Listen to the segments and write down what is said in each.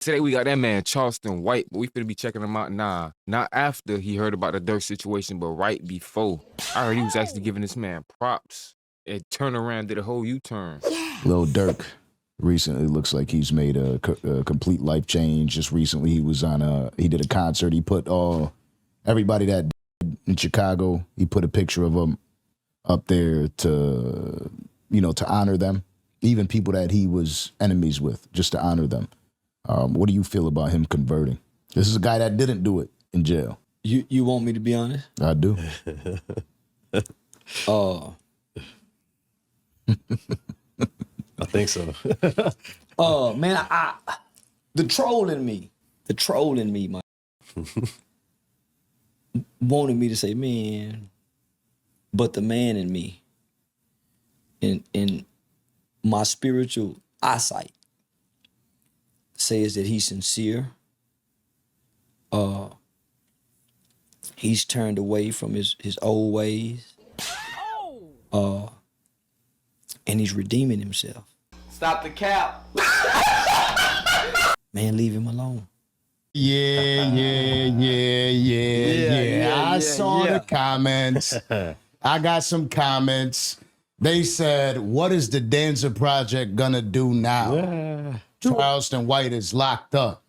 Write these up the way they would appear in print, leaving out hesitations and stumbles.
Today we got that man Charleston White, but we finna be checking him out. Nah, not after he heard about the Durk situation, but right before. I heard he was actually giving this man props. It turned around, did a whole U-turn. Lil Durk recently looks like he's made a complete life change. Just recently he was on he did a concert. He put everybody that died in Chicago, he put a picture of them up there to, to honor them. Even people that he was enemies with, just to honor them. What do you feel about him converting? This is a guy that didn't do it in jail. You want me to be honest? I do. I think so. Man, the troll in me, man, wanted me to say, man, but the man in me, in my spiritual eyesight, says that he's sincere. He's turned away from his old ways. And he's redeeming himself. Stop the cap. Man, leave him alone. Yeah. I saw the comments. I got some comments. They said, what is the Dancer Project gonna do now? Charleston White is locked up.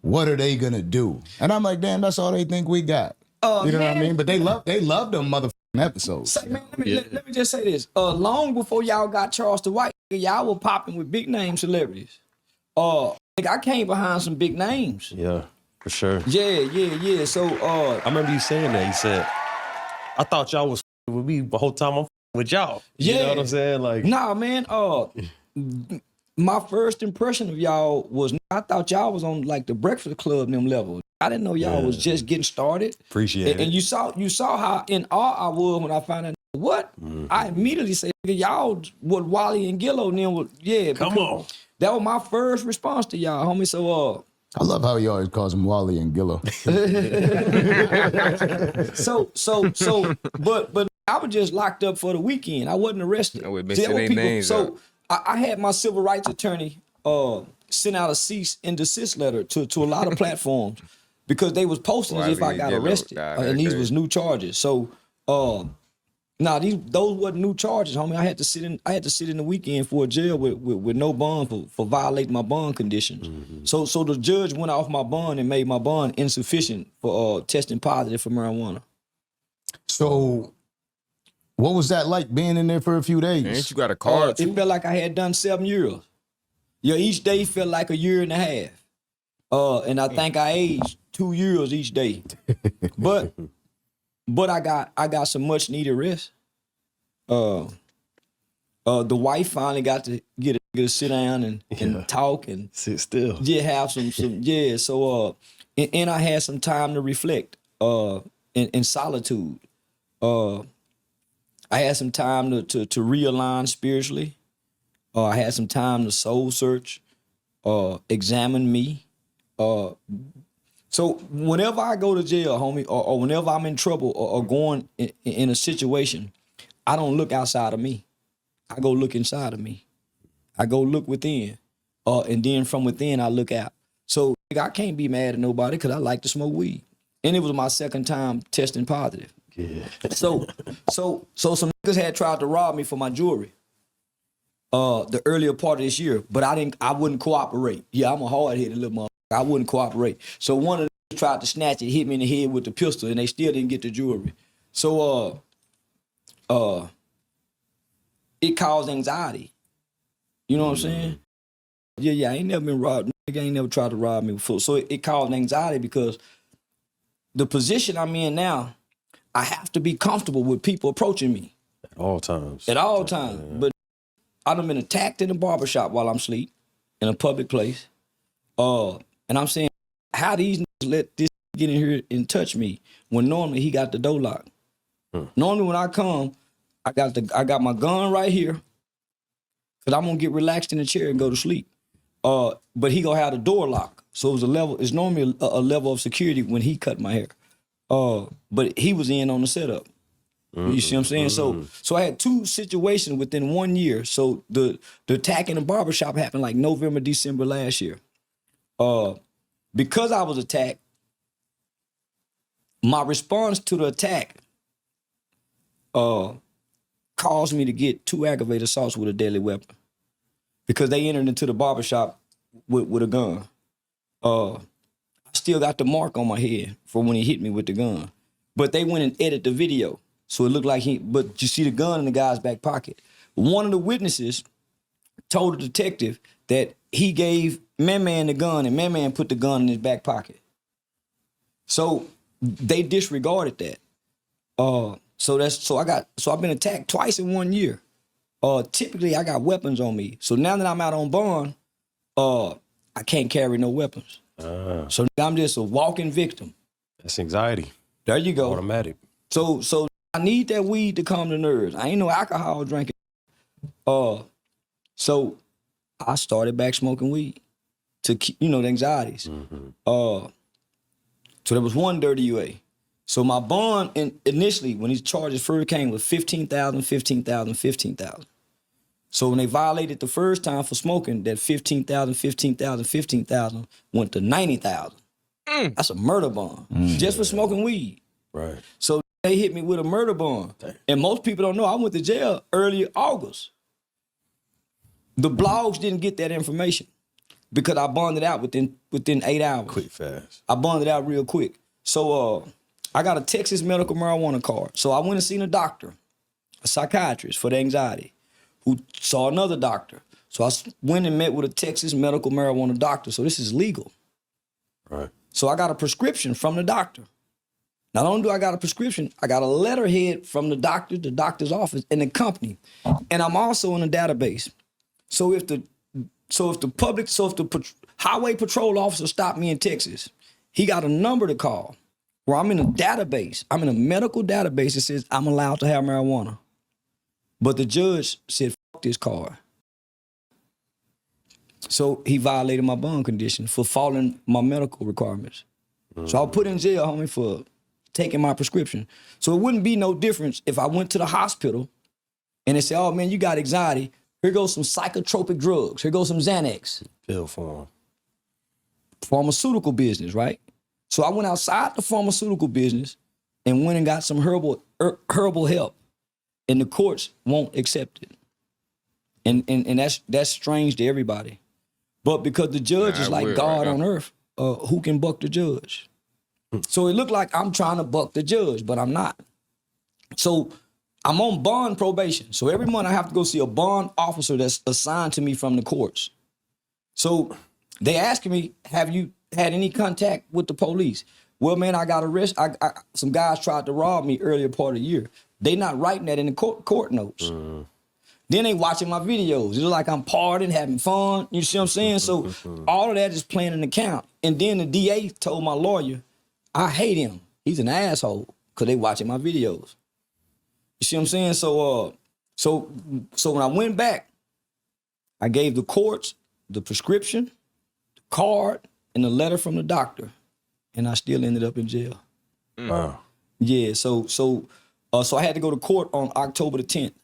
What are they gonna do? And I'm like, damn, that's all they think we got. You know what I mean? But they love them motherfucking episodes. Say, man, let me just say this. Long before y'all got Charleston White, y'all were popping with big name celebrities. I came behind some big names. Yeah, for sure. Yeah. So I remember you saying that. You said, I thought y'all was with me the whole time I'm with y'all. You know what I'm saying? Like, nah, man. My first impression of y'all was I thought y'all was on like the Breakfast Club and them level. I didn't know y'all was just getting started. Appreciate it. And you saw how in awe I was when I found out what? I immediately said, y'all what Wally and Gillo and them was, Come on. That was my first response to y'all, homie. So I love how he always calls him Wally and Gillo. but I was just locked up for the weekend. I wasn't arrested. No, we're mixing their names up. I had my civil rights attorney send out a cease and desist letter to a lot of platforms because they was posting as if I got arrested, and these was new charges. So, those wasn't new charges, homie. I had to sit in the weekend for a jail with no bond for violating my bond conditions. So the judge went off my bond and made my bond insufficient for testing positive for marijuana. So, what was that like being in there for a few days? Ain't you got a card too? It felt like I had done 7 years. Yeah, each day felt like a year and a half. And I think I aged 2 years each day. But I got some much needed rest. The wife finally got to get to sit down and talk and sit still. Yeah, have some So and I had some time to reflect in solitude. I had some time to realign spiritually. I had some time to soul search, examine me. So whenever I go to jail, homie, or whenever I'm in trouble or going in a situation, I don't look outside of me. I go look inside of me. I go look within. And then from within, I look out. So I can't be mad at nobody because I like to smoke weed. And it was my second time testing positive. Yeah. So some niggas had tried to rob me for my jewelry. The earlier part of this year, but I wouldn't cooperate. Yeah, I'm a hard-headed little motherfucker. I wouldn't cooperate. So one of them tried to snatch it, hit me in the head with the pistol, and they still didn't get the jewelry. So it caused anxiety. You know what I'm saying? Yeah, I ain't never been robbed. Nigga ain't never tried to rob me before. So it caused anxiety because the position I'm in now, I have to be comfortable with people approaching me. At all times. At all times. Yeah. But I done been attacked in a barbershop while I'm asleep in a public place. And I'm saying, how these niggas let this get in here and touch me when normally he got the door locked? Normally when I come, I got my gun right here because I'm gonna get relaxed in the chair and go to sleep. But he gonna have the door locked. So it's normally a level of security when he cut my hair. But he was in on the setup. You see what I'm saying? So I had 2 situations within 1 year. So the attack in the barbershop happened like November, December last year. Because I was attacked, my response to the attack caused me to get 2 aggravated assaults with a deadly weapon because they entered into the barbershop with a gun. I still got the mark on my head from when he hit me with the gun. But they went and edited the video. So it looked like but you see the gun in the guy's back pocket. One of the witnesses told the detective that he gave Man the gun and Man put the gun in his back pocket. So they disregarded that. So I've been attacked twice in 1 year. Typically I got weapons on me. So now that I'm out on bond, I can't carry no weapons. So I'm just a walking victim. That's anxiety. There you go. Automatic. So I need that weed to calm the nerves. I ain't no alcohol drinking. So I started back smoking weed to keep, the anxieties. So there was one dirty UA. So my bond initially, when these charges first came, was $15,000, $15,000, $15,000. So when they violated the first time for smoking, that $15,000, $15,000, $15,000 went to $90,000. That's a murder bond just for smoking weed. Right. So they hit me with a murder bond. And most people don't know I went to jail early August. The blogs didn't get that information because I bonded out within 8 hours. Quick, fast. I bonded out real quick. So I got a Texas medical marijuana card. So I went and seen a doctor, a psychiatrist for the anxiety, who saw another doctor. So I went and met with a Texas medical marijuana doctor. So this is legal. Right. So I got a prescription from the doctor. Not only do I got a prescription, I got a letterhead from the doctor's office, and the company. And I'm also in a database. So if the highway patrol officer stopped me in Texas, he got a number to call where I'm in a database. I'm in a medical database that says I'm allowed to have marijuana. But the judge said, fuck this card. So he violated my bond condition for following my medical requirements. So I was put in jail, homie, for taking my prescription. So it wouldn't be no difference if I went to the hospital and they said, oh man, you got anxiety. Here goes some psychotropic drugs. Here goes some Xanax. Pill form. Pharmaceutical business, right? So I went outside the pharmaceutical business and went and got some herbal help. And the courts won't accept it. And that's strange to everybody. But because the judge is like God on earth, who can buck the judge? So it looked like I'm trying to buck the judge, but I'm not. So I'm on bond probation. So every month I have to go see a bond officer that's assigned to me from the courts. So they asking me, have you had any contact with the police? Well, man, I got arrested. Some guys tried to rob me earlier part of the year. They not writing that in the court notes. Then they watching my videos. It's like I'm partying, having fun. You see what I'm saying? So all of that is playing an account. And then the DA told my lawyer, I hate him. He's an asshole because they watching my videos. You see what I'm saying? So when I went back, I gave the courts the prescription, the card, and the letter from the doctor, and I still ended up in jail. Wow. Yeah. So I had to go to court on October the 10th.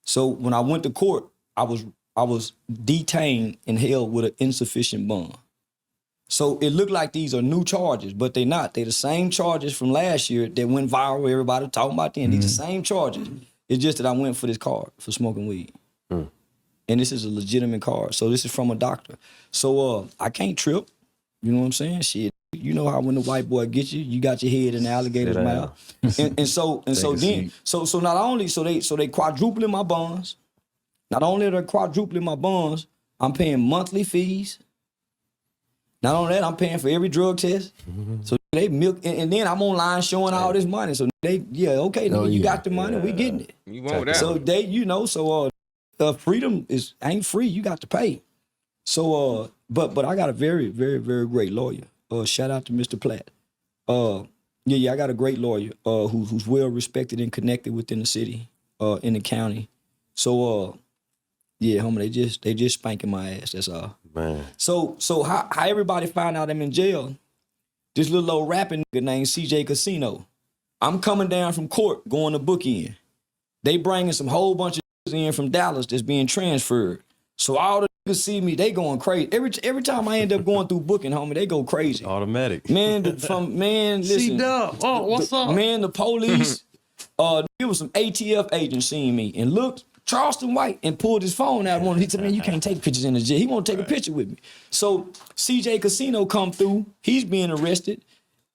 So when I went to court, I was detained and held with an insufficient bond. So it looked like these are new charges, but they're not. They're the same charges from last year that went viral. Everybody talking about them. These are the same charges. It's just that I went for this card for smoking weed. And this is a legitimate card. So this is from a doctor. So I can't trip. You know what I'm saying? Shit. You know how when the white boy gets you, you got your head in the alligator's mouth. and so not only they quadrupling my bonds. Not only are they quadrupling my bonds, I'm paying monthly fees. Not only that, I'm paying for every drug test. So they milk, and then I'm online showing all this money. So you got the money, we getting it. You want that? So freedom ain't free. You got to pay. So but I got a very, very, very great lawyer. Shout out to Mr. Platt. I got a great lawyer who's well respected and connected within the city, in the county. So homie, they just spanking my ass. That's all. Man. So how everybody find out I'm in jail? This little old rapping nigga named CJ Casino. I'm coming down from court going to bookend. They bringing some whole bunch of in from Dallas that's being transferred. So all the niggas see me, they going crazy. Every time I end up going through booking, homie, they go crazy. Automatic. Man, listen. C-Dub. Oh, what's up? Man, the police, there was some ATF agents seeing me and looked, Charleston White, and pulled his phone out. He said, man, you can't take pictures in the jail. He won't take a picture with me. So CJ Casino come through. He's being arrested.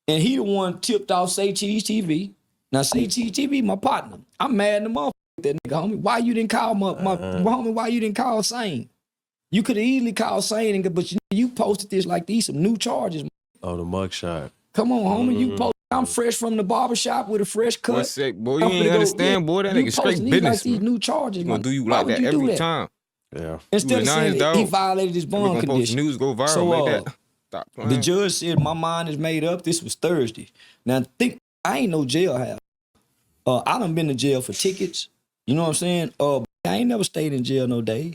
And he the one tipped off Say Cheese TV. Now, Say Cheese TV, my partner. I'm mad in the motherfucker with that nigga, homie. Why you didn't call my homie? Why you didn't call Sane? You could have easily called Sane, but you posted this like these some new charges. Oh, the mugshot. Come on, homie. You posted. I'm fresh from the barbershop with a fresh cut. What's sick, boy? You ain't understand, boy. That nigga straight business. Like these new charges, Gonna do you like that every time. Yeah. Instead of saying that he violated his bond condition. News go viral. So, Make that. Stop playing. The judge said my mind is made up. This was Thursday. Now I ain't no jailhouse. I done been to jail for tickets. You know what I'm saying? I ain't never stayed in jail no days.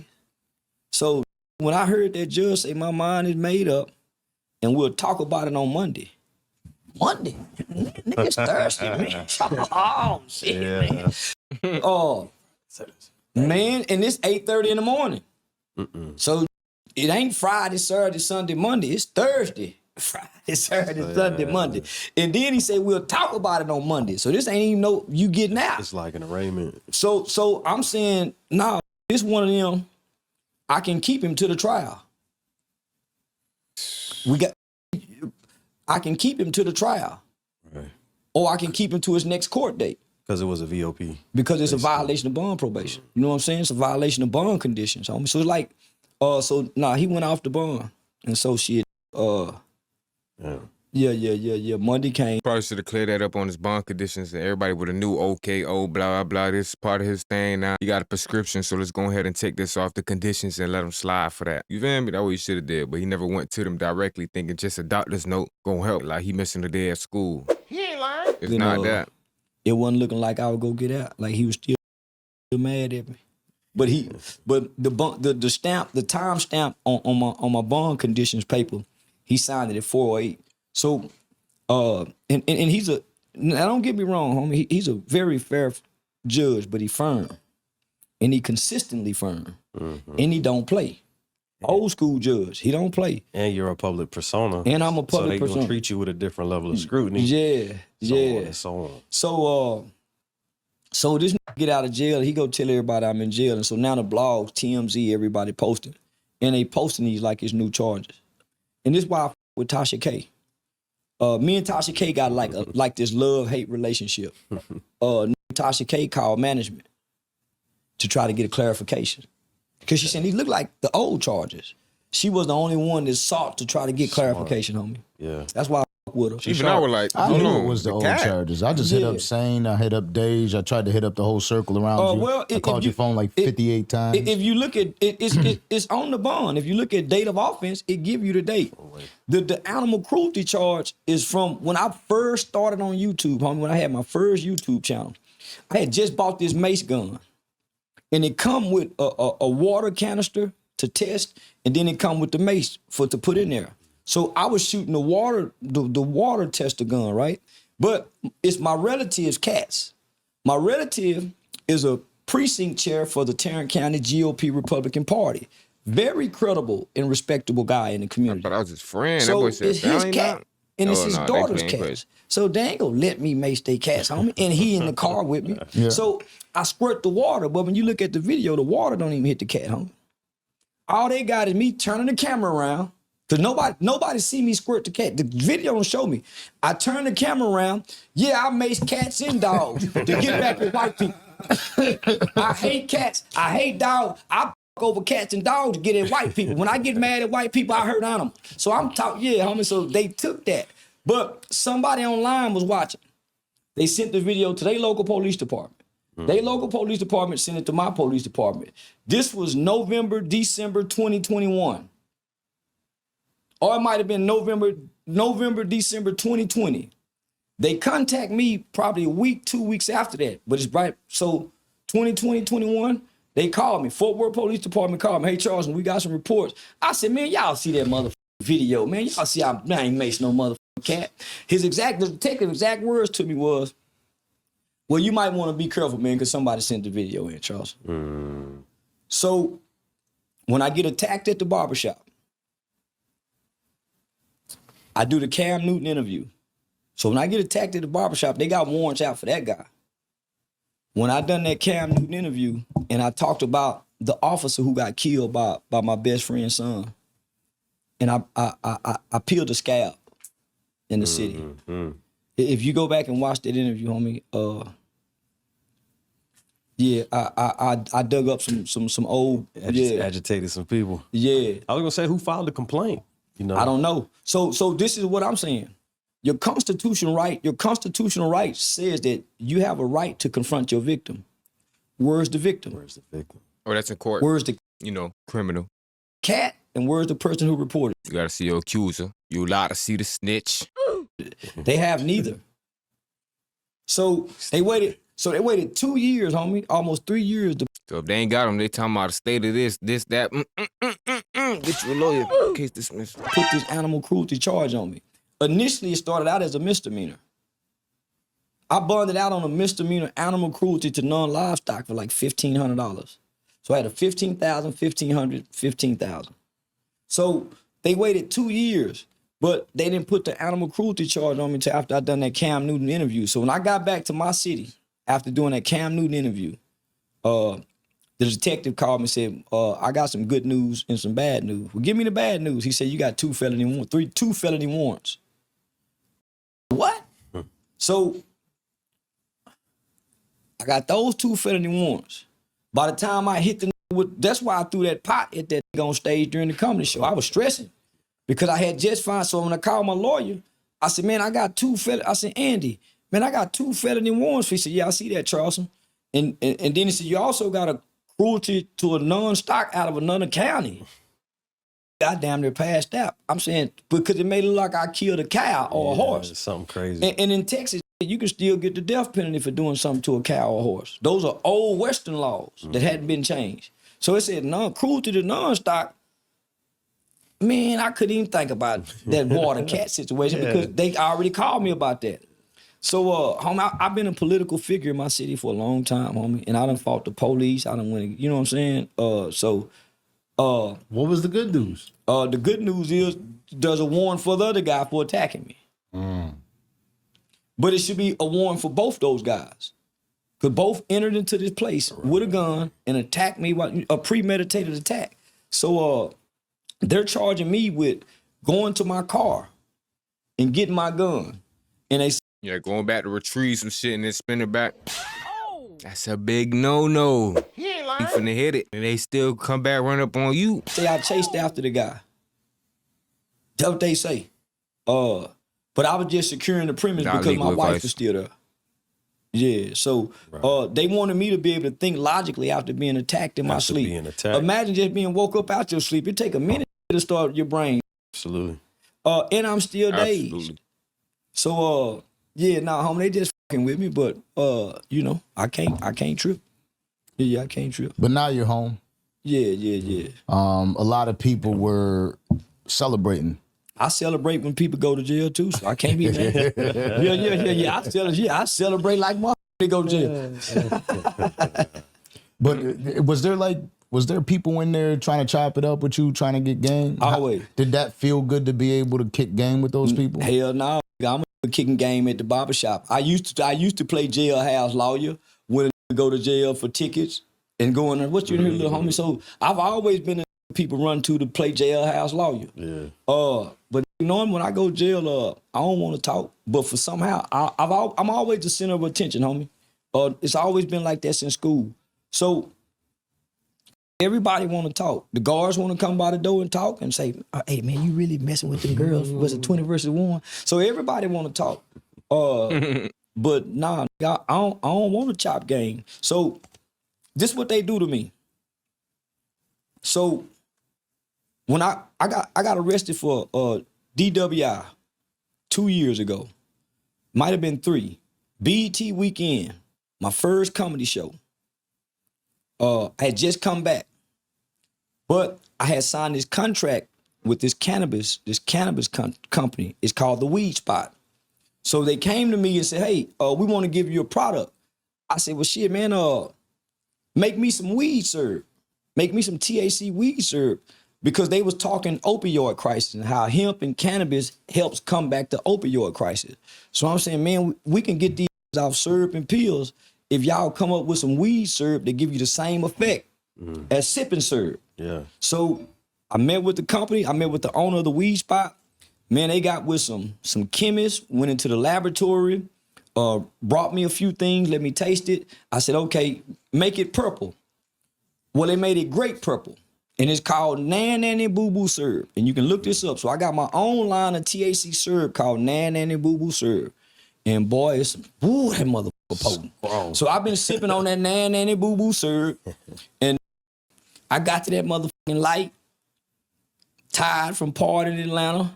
So when I heard that judge say my mind is made up, and we'll talk about it on Monday. Monday, niggas thirsty, man. Oh shit, Yeah. man. Man, and it's 8:30 in the morning. So it ain't Friday, Saturday, Sunday, Monday. It's Thursday. Friday, Saturday, Sunday, Monday. And then he said, we'll talk about it on Monday. So this ain't even no you getting out. It's like an arraignment. So I'm saying, nah, this one of them, I can keep him to the trial. I can keep him to the trial. Right. Or I can keep him to his next court date. Because it was a VOP. Because it's a violation of bond probation. You know what I'm saying? It's a violation of bond conditions, homie. So it's like, he went off the bond. And so shit, yeah. Monday came. Probably should have cleared that up on his bond conditions, and everybody would have knew. Okay, blah blah blah. This is part of his thing now. He got a prescription, so let's go ahead and take this off the conditions and let him slide for that. You feel me? That's what he should have did. But he never went to them directly, thinking just a doctor's note gonna help. Like he missing a day at school. He ain't lying. It's not that. It wasn't looking like I would go get out. Like he was still mad at me. But the stamp, the time stamp on my bond conditions paper, he signed it at 4:08. So, and he's now don't get me wrong, homie. He's a very fair judge, but he firm, and he consistently firm, and he don't play. Old school judge, he don't play. And you're a public persona. And I'm a public persona. So they gonna treat you with a different level of scrutiny. Yeah. So on. So this nigga get out of jail, he go tell everybody I'm in jail. And so now the blogs, TMZ, everybody posting. And they posting these like it's new charges. And this is why I with Tasha K. Me and Tasha K got like this love-hate relationship. Tasha K called management to try to get a clarification. Because she said these look like the old charges. She was the only one that sought to try to get clarification, homie. Yeah. That's why I fuck with her. Even I was like, I knew it was the old charges. I just hit up Sane, I hit up Dej, I tried to hit up the whole circle around you. I called your phone like 58 times. If you look at it, it's on the bond. If you look at date of offense, it give you the date. The animal cruelty charge is from when I first started on YouTube, homie, when I had my first YouTube channel. I had just bought this mace gun. And it come with a water canister to test, and then it come with the mace to put in there. So I was shooting the water tester gun, right? But it's my relative's cats. My relative is a precinct chair for the Tarrant County GOP Republican Party. Very credible and respectable guy in the community. But I was his friend. So that boy said, it's his cat, and it's his daughter's cats. So they ain't gonna let me mace their cats, homie. And he in the car with me. Yeah. So I squirt the water, but when you look at the video, the water don't even hit the cat, homie. All they got is me turning the camera around, because nobody see me squirt the cat. The video don't show me. I turn the camera around. Yeah, I mace cats and dogs to get back with white people. I hate cats. I hate dogs. I over cats and dogs to get at white people. When I get mad at white people, I hurt animals. So I'm talking, yeah, homie. So they took that. But somebody online was watching. They sent the video to their local police department. Their local police department sent it to my police department. This was November, December 2021. Or it might have been November, December 2020. They contact me probably a week, 2 weeks after that. But it's right. So 2020, 21, they called me. Fort Worth Police Department called me. Hey, Charleston, we got some reports. I said, man, y'all see that motherfucking video, man. Y'all see I ain't mace no motherfucking cat. The detective's exact words to me was, well, you might want to be careful, man, because somebody sent the video in, Charles. So when I get attacked at the barbershop, I do the Cam Newton interview. So when I get attacked at the barbershop, they got warrants out for that guy. When I done that Cam Newton interview and I talked about the officer who got killed by my best friend's son, and I peeled the scab in the city. If you go back and watch that interview, homie, I dug up some old agitated some people. Yeah. I was gonna say, who filed the complaint? You know, I don't know. So this is what I'm saying. Your constitutional right says that you have a right to confront your victim. Where's the victim? Where's the victim? Oh, that's in court. Where's the criminal. cat? And where's the person who reported? You gotta see your accuser. You allowed to see the snitch. They have neither. So they waited 2 years, homie, almost 3 years. So if they ain't got him, they talking about a state of this, that. Get you a lawyer. Case dismissed. Put this animal cruelty charge on me. Initially, it started out as a misdemeanor. I bonded out on a misdemeanor animal cruelty to non-livestock for like $1,500. So I had a $15,000, $1,500, $15,000. So they waited 2 years, but they didn't put the animal cruelty charge on me until after I done that Cam Newton interview. So when I got back to my city after doing that Cam Newton interview, the detective called me and said, I got some good news and some bad news. Well, give me the bad news. He said, you got two felony warrants. What? So I got those 2 felony warrants. By the time I hit that's why I threw that pot at that on stage during the comedy show. I was stressing because I had just found. So when I called my lawyer, I said, man, I got 2 felony. I said, Andy, man, I got 2 felony warrants. He said, yeah, I see that, Charleston. And then he said, you also got a cruelty to a non-stock out of another county. I damn near passed out. I'm saying, because it made it look like I killed a cow or a horse. Something crazy. And in Texas, you can still get the death penalty for doing something to a cow or a horse. Those are old Western laws that hadn't been changed. So it said, cruelty to non-stock. Man, I couldn't even think about that water cat situation because they already called me about that. So, homie, I've been a political figure in my city for a long time, homie, and I done fought the police. I done went, you know what I'm saying? What was the good news? The good news is there's a warrant for the other guy for attacking me. But it should be a warrant for both those guys. Because both entered into this place with a gun and attacked me, a premeditated attack. So they're charging me with going to my car and getting my gun. And they Yeah, going back to retrieve some shit and then spin it back. That's a big no-no. He ain't You lying. finna hit it, and they still come back, run up on you. say I chased after the guy. That's what they say. But I was just securing the premise Not because my legal wife advice. was still there. Yeah, so they wanted me to be able to think logically after being attacked in my After sleep. being attacked. Imagine just being woke up out your sleep. It take a minute to start your brain. Absolutely. And I'm still dazed. Absolutely. So homie, they just fucking with me, but I can't trip. Yeah, I can't trip. But now you're home. Yeah. A lot of people were celebrating. I celebrate when people go to jail too, so I can't be mad. Yeah. I celebrate like my they go to jail. But was there people in there trying to chop it up with you, trying to get game? Always. Did that feel good to be able to kick game with those people? Hell no. I'm a kicking game at the barbershop. I used to play jailhouse lawyer when I go to jail for tickets and going there. What you hear, little homie? So I've always been the people run to play jailhouse lawyer. Yeah. But knowing when I go to jail, I don't want to talk. But for somehow, I'm always the center of attention, homie. It's always been like that since school. So everybody want to talk. The guards want to come by the door and talk and say, hey, man, you really messing with them girls? Was it 20 versus 1? So everybody want to talk. But nah, I don't want to chop game. So this is what they do to me. So when I got arrested for DWI 2 years ago, might have been 3. BET weekend, my first comedy show. I had just come back, but I had signed this contract with this cannabis company. It's called the Weed Spot. So they came to me and said, hey, we want to give you a product. I said, well, shit, man, make me some weed, sir. make me some THC weed syrup, because they was talking opioid crisis and how hemp and cannabis helps combat the opioid crisis. So I'm saying, man, we can get these off syrup and pills if y'all come up with some weed syrup that give you the same effect as sipping syrup. Yeah. So I met with the company. I met with the owner of the weed spot. Man, they got with some chemists, went into the laboratory, brought me a few things, let me taste it. I said, okay, make it purple. Well, they made it grape purple. And it's called Nan Nanny Boo Boo syrup. And you can look this up. So I got my own line of THC syrup called Nan Nanny Boo Boo syrup. And boy, it's, ooh, that motherfucker potent. So I've been sipping on that Nan Nanny Boo Boo syrup. And I got to that motherfucking light, tired from partying in Atlanta.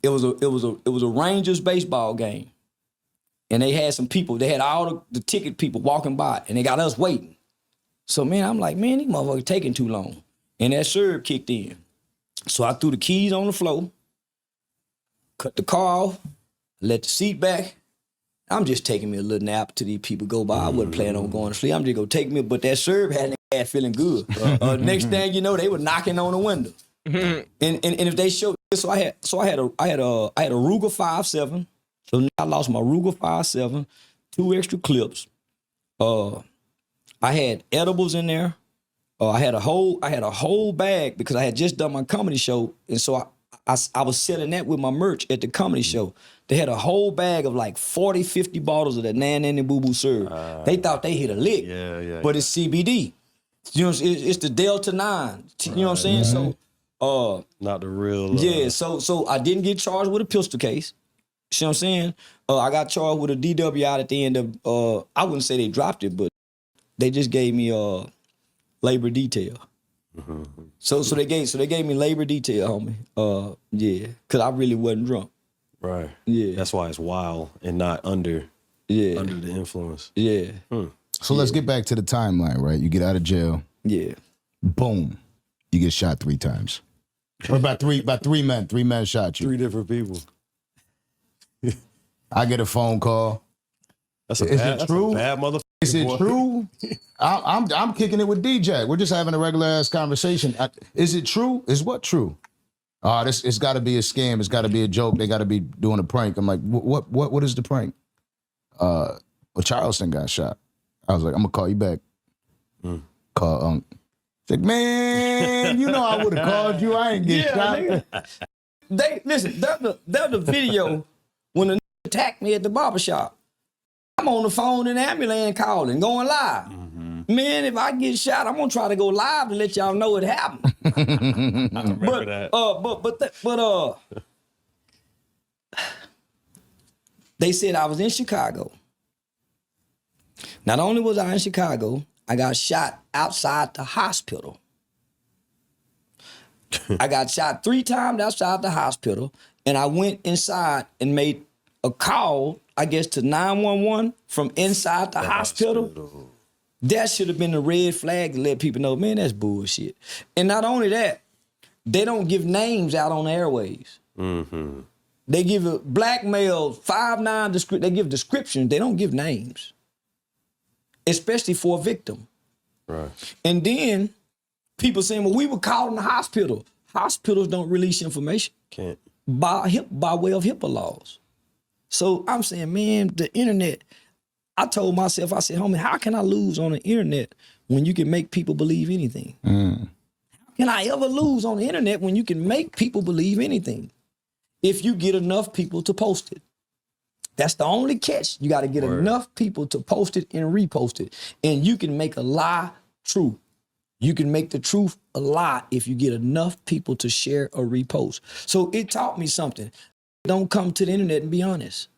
It was a Rangers baseball game. And they had some people, they had all the ticket people walking by, and they got us waiting. So, man, I'm like, man, these motherfuckers taking too long. And that syrup kicked in. So I threw the keys on the floor, cut the car off, let the seat back. I'm just taking me a little nap till these people go by. I wasn't planning on going to sleep. I'm just going to take me, but that syrup had a feeling good. Next thing you know, they were knocking on the window. and if they showed, so I had a Ruger 5.7. So now I lost my Ruger 5.7, 2 extra clips. I had edibles in there. I had a whole bag because I had just done my comedy show, and so I was selling that with my merch at the comedy show. They had a whole bag of like 40, 50 bottles of that Nan Nanny Boo Boo syrup. They thought they hit a lick, but it's CBD. You know, it's the Delta 9. You know what I'm saying? So, not the real. Yeah. So I didn't get charged with a pistol case. You see what I'm saying? I got charged with a DW out at the end of. I wouldn't say they dropped it, but they just gave me labor detail. So they gave me labor detail, homie. Yeah, because I really wasn't drunk. Right. Yeah. That's why it's wild and not under the influence. Yeah. So let's get back to the timeline, right? You get out of jail. Yeah. Boom. You get shot 3 times. Or by three men. 3 men shot you. 3 different people. I get a phone call. Is it true? Bad motherfucker. Is it true? I'm kicking it with DJ. We're just having a regular ass conversation. Is it true? Is what true? It's got to be a scam. It's got to be a joke. They got to be doing a prank. I'm like, what is the prank? Well, Charleston got shot. I was like, I'm gonna call you back. Call Unc. Like, man, you know I would have called you. I ain't get shot. Nigga. Listen. That the video when the attacked me at the barbershop. I'm on the phone in the ambulance calling, going live. Man, if I get shot, I'm gonna try to go live to let y'all know it happened. I remember that. They said I was in Chicago. Not only was I in Chicago, I got shot outside the hospital. I got shot 3 times outside the hospital, and I went inside and made a call, I guess, to 911 from inside the hospital. That should have been the red flag to let people know, man, that's bullshit. And not only that, they don't give names out on the airways. They give a blackmail 5'9", they give descriptions, they don't give names. Especially for a victim. Right. And then people saying, well, we were calling the hospital. Hospitals don't release information. Can't. By way of HIPAA laws. So I'm saying, man, the internet, I told myself, I said, homie, how can I lose on the internet when you can make people believe anything? How can I ever lose on the internet when you can make people believe anything? If you get enough people to post it. That's the only catch. You got to get enough people to post it and repost it. And you can make a lie true. You can make the truth a lie if you get enough people to share or repost. So it taught me something. Don't come to the internet and be honest.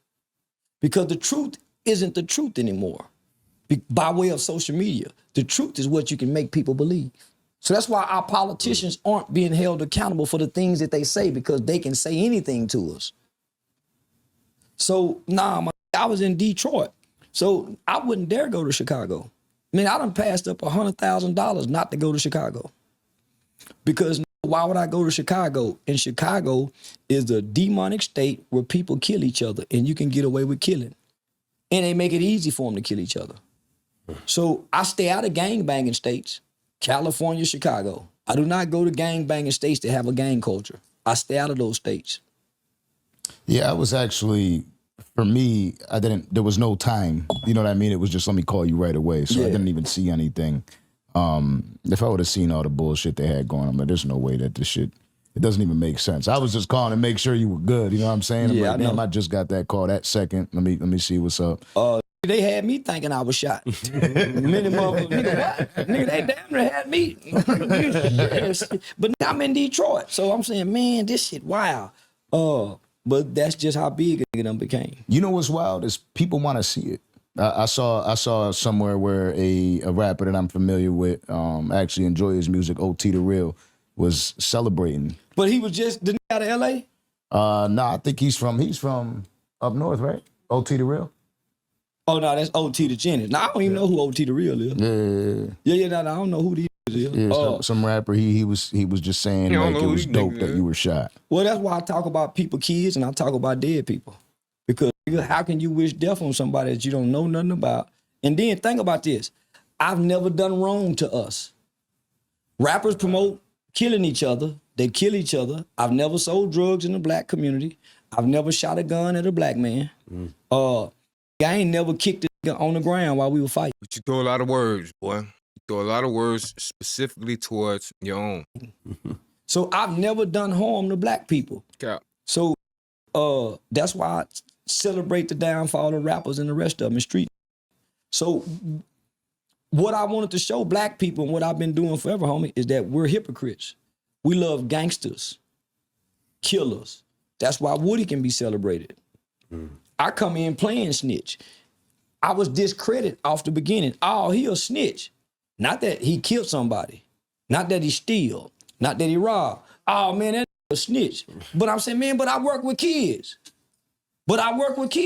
Because the truth isn't the truth anymore. By way of social media. The truth is what you can make people believe. So that's why our politicians aren't being held accountable for the things that they say, because they can say anything to us. So, I was in Detroit. So I wouldn't dare go to Chicago. I mean, I done passed up $100,000 not to go to Chicago. Because why would I go to Chicago? And Chicago is a demonic state where people kill each other and you can get away with killing. And they make it easy for them to kill each other. So I stay out of gang banging states, California, Chicago. I do not go to gang banging states that have a gang culture. I stay out of those states. Yeah, I was actually, for me, there was no time. You know what I mean? It was just, let me call you right away. So I didn't even see anything. If I would have seen all the bullshit they had going on, but there's no way that this shit, it doesn't even make sense. I was just calling to make sure you were good. You know what I'm saying? I'm Yeah, like, I know. damn, I just got that call that second. Let me see what's up. They had me thinking I was shot. Many motherfuckers, nigga, what? Nigga, they damn near had me. Yes. But I'm in Detroit, so I'm saying, man, this shit wild. But that's just how big a nigga done became. You know what's wild is people want to see it. I saw somewhere where a rapper that I'm familiar with, actually enjoy his music, OT the Real, was celebrating. But he was just the nigga out of L.A.? Nah, I think he's from up north, right? OT the Real. Oh, no, that's OT the Genesis. Now, I don't even know who OT the Real is. Yeah. No, I don't know who these is. Yeah, some rapper. He was just saying You don't like know it who was these dope niggas that is. you were shot. Well, that's why I talk about people, kids, and I talk about dead people. Because nigga, how can you wish death on somebody that you don't know nothing about? And then think about this. I've never done wrong to us. Rappers promote killing each other. They kill each other. I've never sold drugs in the black community. I've never shot a gun at a black man. I ain't never kicked a nigga on the ground while we were fighting. But you throw a lot of words, boy. You throw a lot of words specifically towards your own. So I've never done harm to black people. Cap. So that's why I celebrate the downfall of rappers and the rest of them in street. So what I wanted to show black people and what I've been doing forever, homie, is that we're hypocrites. We love gangsters, killers. That's why Woody can be celebrated. I come in playing snitch. I was discredited off the beginning. Oh, he a snitch. Not that he killed somebody. Not that he steal. Not that he robbed. Oh, man, that a snitch. But I'm saying, man, but I work with kids. Man,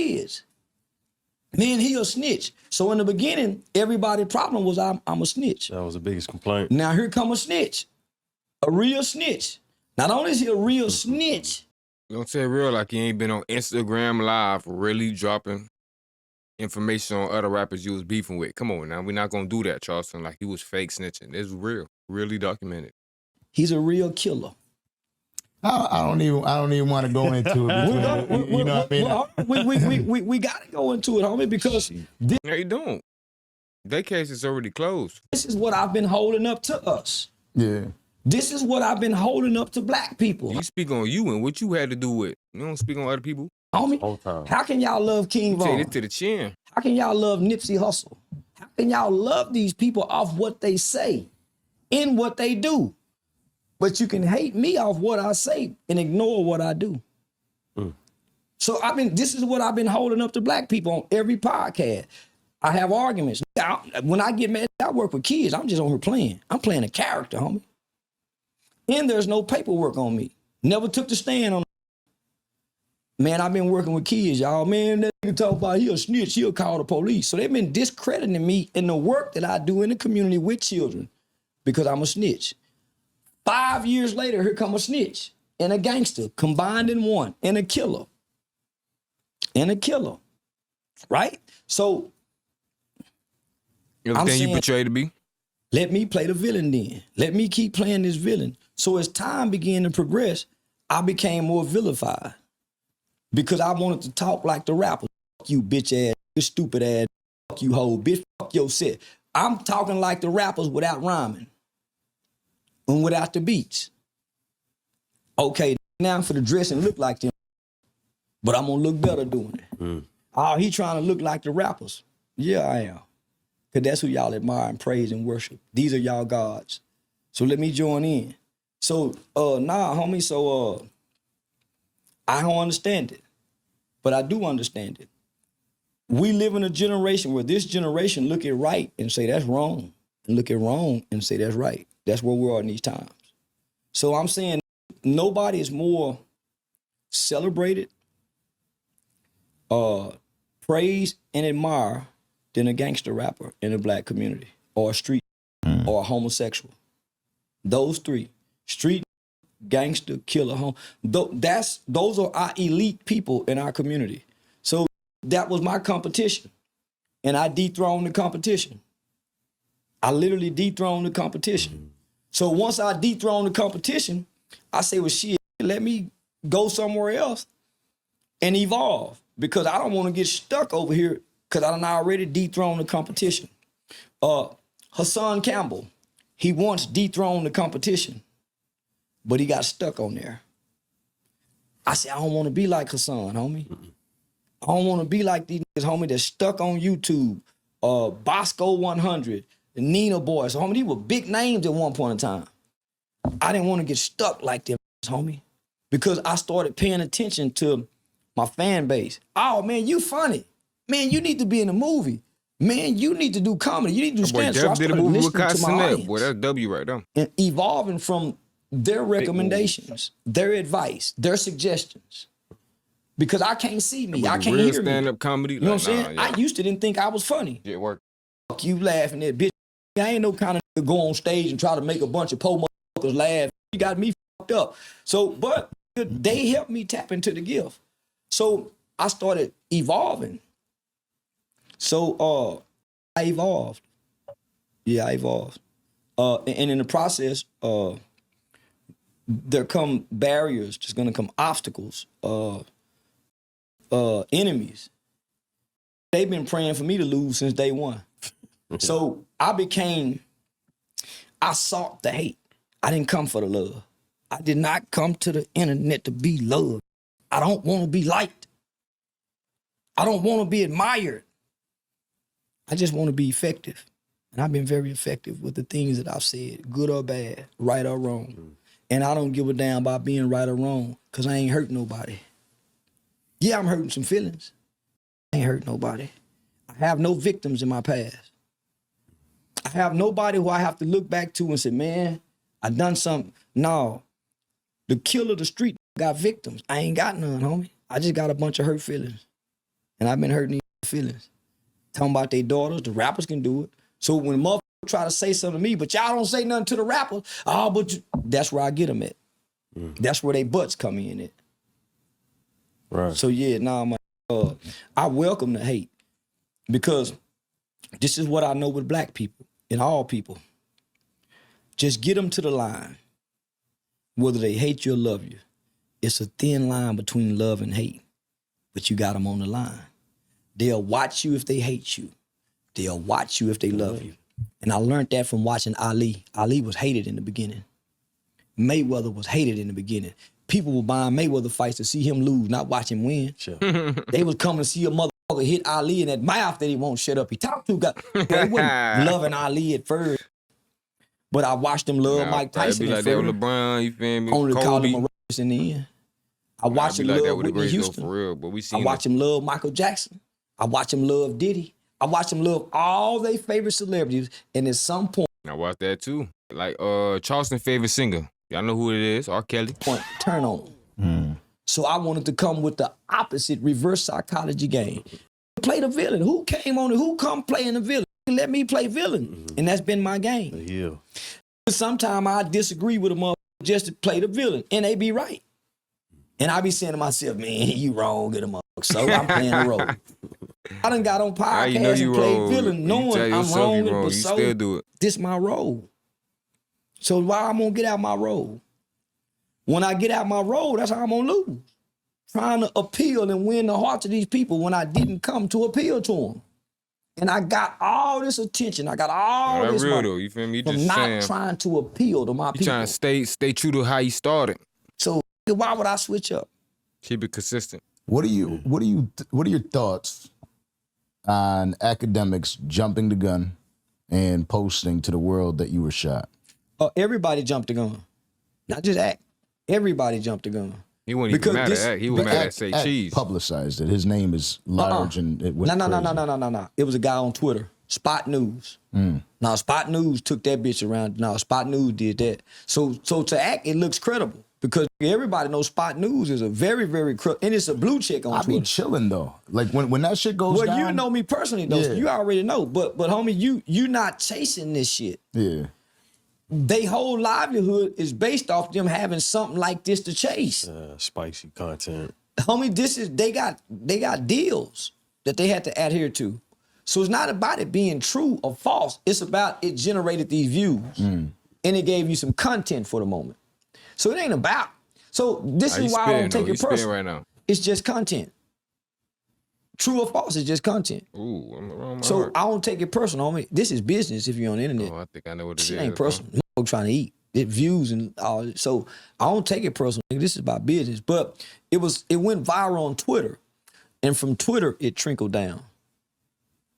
he a snitch. So in the beginning, everybody's problem was I'm a snitch. That was the biggest complaint. Now here come a snitch. A real snitch. Not only is he a real snitch, Don't say real like you ain't been on Instagram Live really dropping information on other rappers you was beefing with. Come on now, we're not gonna do that, Charleston. Like you was fake snitching. It's real, really documented. he's a real killer. I don't even want to go into it. You know what I mean? We gotta go into it, homie, because No, you don't. That case is already closed. this is what I've been holding up to us. Yeah. This is what I've been holding up to black people. You speak on you and what you had to do with. You don't speak on other people. Homie, Whole time. how can y'all love King Take Von? it to the chin. How can y'all love Nipsey Hussle? How can y'all love these people off what they say, in what they do? But you can hate me off what I say and ignore what I do. So this is what I've been holding up to black people on every podcast. I have arguments. When I get mad, I work with kids. I'm just on here playing. I'm playing a character, homie. And there's no paperwork on me. Never took the stand on. Man, I've been working with kids, y'all. Man, that nigga talk about he a snitch, he'll call the police. So they've been discrediting me in the work that I do in the community with children because I'm a snitch. 5 years later, here come a snitch and a gangster combined in one and a killer. Right? So Everything you saying- portray to be. let me play the villain then. Let me keep playing this villain. So as time began to progress, I became more vilified because I wanted to talk like the rappers. Fuck you, bitch ass, you stupid ass, fuck you hoe, bitch, fuck your set. I'm talking like the rappers without rhyming and without the beats. Okay, now for the dress and look like them, but I'm gonna look better doing it. Oh, he trying to look like the rappers. Yeah, I am. Because that's who y'all admire and praise and worship. These are y'all gods. So let me join in. So, homie, so I don't understand it. But I do understand it. We live in a generation where this generation look at right and say that's wrong. And look at wrong and say that's right. That's where we are in these times. So I'm saying nobody is more celebrated, praised, and admired than a gangster rapper in the black community or a street or a homosexual. Those three, street, gangster, killer, those are our elite people in our community. So that was my competition and I dethroned the competition. I literally dethroned the competition. So once I dethroned the competition, I say, well, shit, let me go somewhere else and evolve, because I don't want to get stuck over here because I done already dethroned the competition. Hassan Campbell, he once dethroned the competition, but he got stuck on there. I said, I don't want to be like Hassan, homie. I don't want to be like these niggas, homie, that's stuck on YouTube. Bosco 100, the Nina Boys, homie, these were big names at one point in time. I didn't want to get stuck like them, homie, because I started paying attention to my fan base. Oh, man, you funny. Man, you need to be in a movie. Man, you need to do comedy. You need to do Boy, stand-up. So I Jeff did a started movie with listening to my Castanet. audience Boy, that's W right there. and evolving from their recommendations, their advice, their suggestions. Because I can't see me. I can't real hear me. stand-up comedy. You know what I'm saying? I used to didn't think I was funny. It worked. Fuck you laughing at, bitch. I ain't no kind of nigga go on stage and try to make a bunch of po motherfuckers laugh. You got me fucked up. So, but they helped me tap into the gift. So I started evolving. So I evolved. Yeah, I evolved. And in the process, there come barriers, there's gonna come obstacles, enemies. They've been praying for me to lose since day one. So I sought the hate. I didn't come for the love. I did not come to the internet to be loved. I don't want to be liked. I don't want to be admired. I just want to be effective. And I've been very effective with the things that I've said, good or bad, right or wrong. And I don't give a damn about being right or wrong, because I ain't hurt nobody. Yeah, I'm hurting some feelings. I ain't hurt nobody. I have no victims in my past. I have nobody who I have to look back to and say, man, I done something. No, the killer of the street got victims. I ain't got none, homie. I just got a bunch of hurt feelings. And I've been hurting these feelings. Talking about their daughters, the rappers can do it. So when motherfuckers try to say something to me, but y'all don't say nothing to the rappers, that's where I get them at. That's where they butts come in at. Right. So yeah, I welcome the hate, because this is what I know with black people and all people. Just get them to the line. Whether they hate you or love you, it's a thin line between love and hate, but you got them on the line. They'll watch you if they hate you. They'll watch you if they love you. And I learned that from watching Ali. Ali was hated in the beginning. Mayweather was hated in the beginning. People were buying Mayweather fights to see him lose, not watch him win. Sure. They was coming to see a motherfucker hit Ali in that mouth that he won't shut up. He talked to guys. They wasn't loving Ali at first. But I watched them love Mike Tyson be like at that first. with LeBron, you feel me? Only to call Kobe. him a racist in the end. I watched him like that love with the Whitney greats, though, Houston. for real, but we seen I watched him love Michael Jackson. I watched him love Diddy. I watched him love all their favorite celebrities. And at some point, I watched that too. Like Charleston's favorite singer. Y'all know who it is, R. Kelly. turn on. So I wanted to come with the opposite reverse psychology game. Play the villain. Who came on it? Who come playing the villain? Let me play villain. And that's been my game. Yeah. Sometimes I disagree with a motherfucker just to play the villain. And they be right. And I be saying to myself, man, you wrong at a motherfucker. So I'm playing the role. I done got on podcasts and played villain knowing I'm wrong, but you still do it. This my role. So why I'm gonna get out my role? When I get out my role, that's how I'm gonna lose. Trying to appeal and win the hearts of these people when I didn't come to appeal to them. And I got all this attention. I got all this real money though, you feel me? You from just not saying, trying to appeal to my you people. trying to stay true to how you started. So why would I switch up? Keep it consistent. What are your thoughts on academics jumping the gun and posting to the world that you were shot? Everybody jumped the gun. Not just act. Everybody jumped the gun. He wasn't even mad at that. He was mad at say cheese. Publicized it. His name is large and it went crazy. No. It was a guy on Twitter, Spot News. Now Spot News took that bitch around. Now Spot News did that. So to act, it looks credible because everybody knows Spot News is a very, very and it's a blue check on Twitter. I be chilling though. Like when that shit goes down. Well, you know me personally though. Yeah. So you already know. But homie, you not chasing this shit. Yeah. They whole livelihood is based off them having something like this to chase. Spicy content. Homie, they got deals that they had to adhere to. So it's not about it being true or false. It's about it generated these views and it gave you some content for the moment. So it ain't about. So this is why I don't take it personal. Right now. It's just content. True or false, it's just content. Ooh, I'm wrong. So I don't take it personal. Homie. This is business if you're on the internet. Oh, I think I know what it is. Shit ain't personal. No trying to eat. It views and all. So I don't take it personal. This is about business. But it went viral on Twitter. And from Twitter, it trickled down.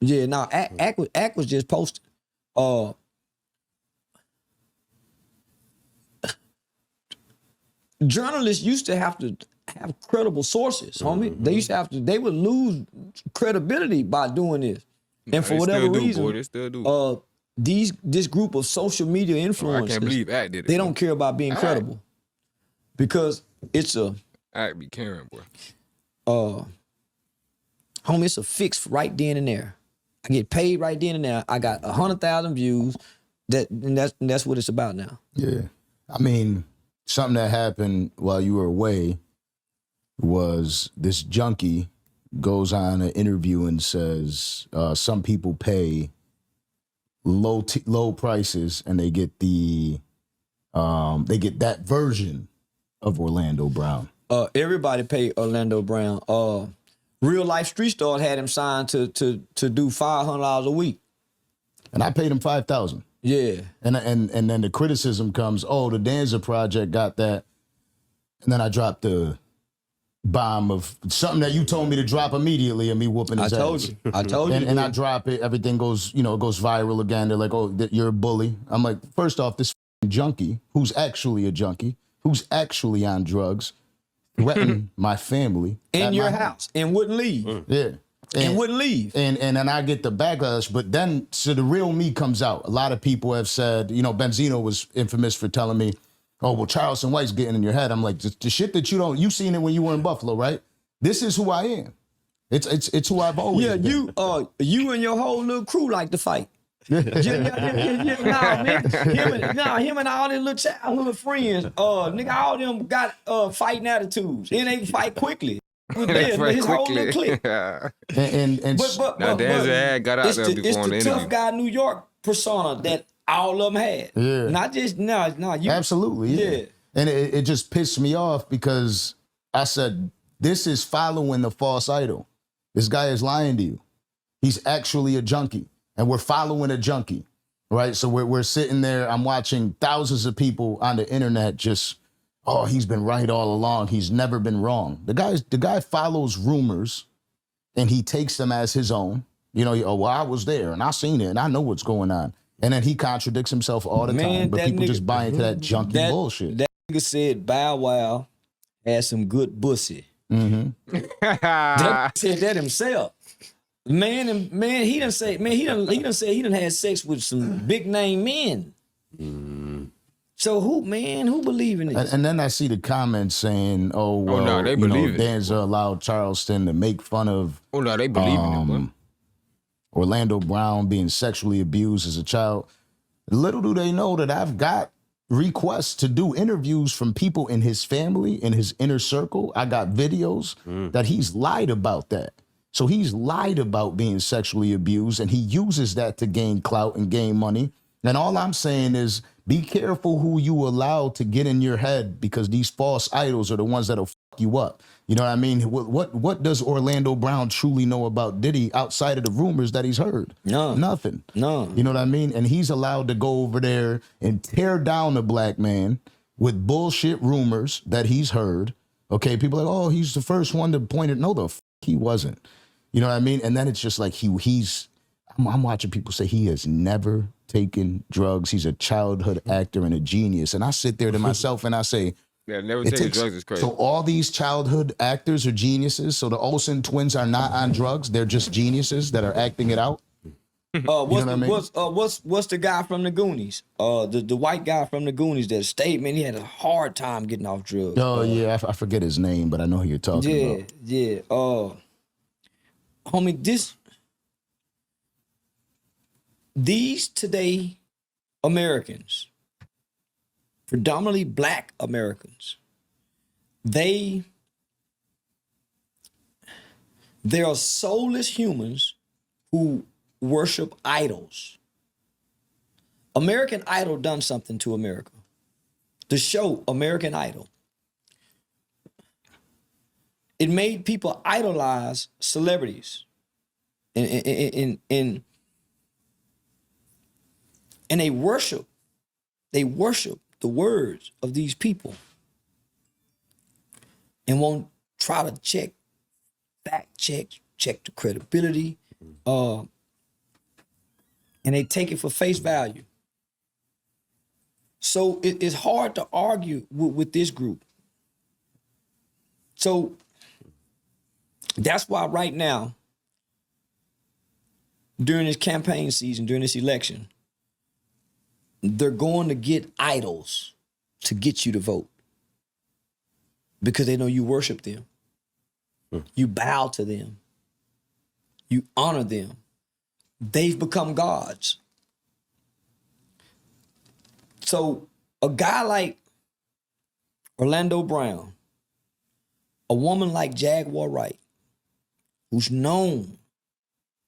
Yeah, now Act was just posting. Journalists used to have to have credible sources, homie. They used to have to, they would lose credibility by doing this. And for whatever reason, boy, they still do. This group of social media influencers, I can't believe Act did it. they don't care about being credible. Because it's a Act be caring, boy. homie, it's a fix right then and there. I get paid right then and there. I got 100,000 views. That's what it's about now. Yeah. I mean, something that happened while you were away was this junkie goes on an interview and says some people pay low prices and they get that version of Orlando Brown. Everybody paid Orlando Brown. Real Life Street Stars had him signed to do $500 a week. And I paid him $5,000. Yeah. And then the criticism comes, oh, the Danza Project got that. And then I dropped the bomb of something that you told me to drop immediately and me whooping his ass. I told you. And I drop it, everything goes, it goes viral again. They're like, oh, you're a bully. I'm like, first off, this junkie, who's actually a junkie, who's actually on drugs, threatened my family. In your house and wouldn't leave. Yeah. And wouldn't leave. And then I get the backlash, but then, so the real me comes out. A lot of people have said, Benzino was infamous for telling me, oh, well, Charleston White's getting in your head. I'm like, the shit that you seen it when you were in Buffalo, right? This is who I am. It's who I've always been. You and your whole little crew like to fight. Him and all their little childhood friends, nigga, all them got fighting attitudes. And they fight quickly. With his whole little clique. And now Danza got out there before it's the the interview. tough guy New York persona that all of them had. Yeah. Not just you absolutely, yeah. And it just pissed me off because I said, this is following the false idol. This guy is lying to you. He's actually a junkie. And we're following a junkie, right? So we're sitting there, I'm watching thousands of people on the internet just, oh, he's been right all along. He's never been wrong. The guy follows rumors and he takes them as his own. I was there and I seen it and I know what's going on. And then he contradicts himself all the time. But people just buy into that junkie bullshit. That nigga said Bow Wow had some good pussy. Mm-hmm. That said that himself. He done say he done had sex with some big name men. So who believe in this? And then I see the comments saying, "Oh, well, no, they believe it. Danza allowed Charleston to make fun of." Oh no, they believe in it, boy. Orlando Brown being sexually abused as a child. Little do they know that I've got requests to do interviews from people in his family, in his inner circle. I got videos that he's lied about that. So he's lied about being sexually abused, and he uses that to gain clout and gain money. And all I'm saying is be careful who you allow to get in your head, because these false idols are the ones that'll fuck you up. You know what I mean? What does Orlando Brown truly know about Diddy outside of the rumors that he's heard? No. Nothing. No. You know what I mean? And he's allowed to go over there and tear down a black man with bullshit rumors that he's heard. Okay, people are like, oh, he's the first one to point it. No, the fuck he wasn't. You know what I mean? And then it's just like I'm watching people say he has never taken drugs. He's a childhood actor and a genius. And I sit there to myself and I say, yeah, never taking drugs is crazy. So all these childhood actors are geniuses. So the Olsen twins are not on drugs. They're just geniuses that are acting it out. What's the guy from the Goonies? The white guy from the Goonies that stayed, man, he had a hard time getting off drugs. Oh, yeah, I forget his name, but I know who you're talking about. Yeah. Homie, these today Americans, predominantly black Americans, they are soulless humans who worship idols. American Idol done something to America. The show American Idol. It made people idolize celebrities. And they worship the words of these people and won't try to fact check the credibility, and they take it for face value. So it's hard to argue with this group. So that's why right now, during this campaign season, during this election, they're going to get idols to get you to vote because they know you worship them. You bow to them. You honor them. They've become gods. So a guy like Orlando Brown, a woman like Jaguar Wright, who's known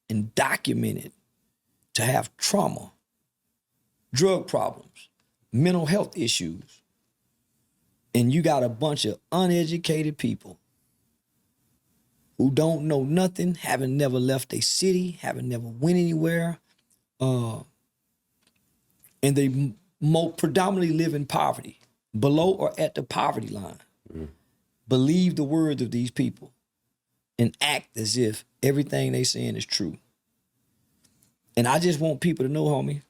and documented to have trauma, drug problems, mental health issues, and you got a bunch of uneducated people who don't know nothing, haven't never left a city, haven't never went anywhere, and they predominantly live in poverty, below or at the poverty line. Believe the words of these people and act as if everything they saying is true. And I just want people to know, homie,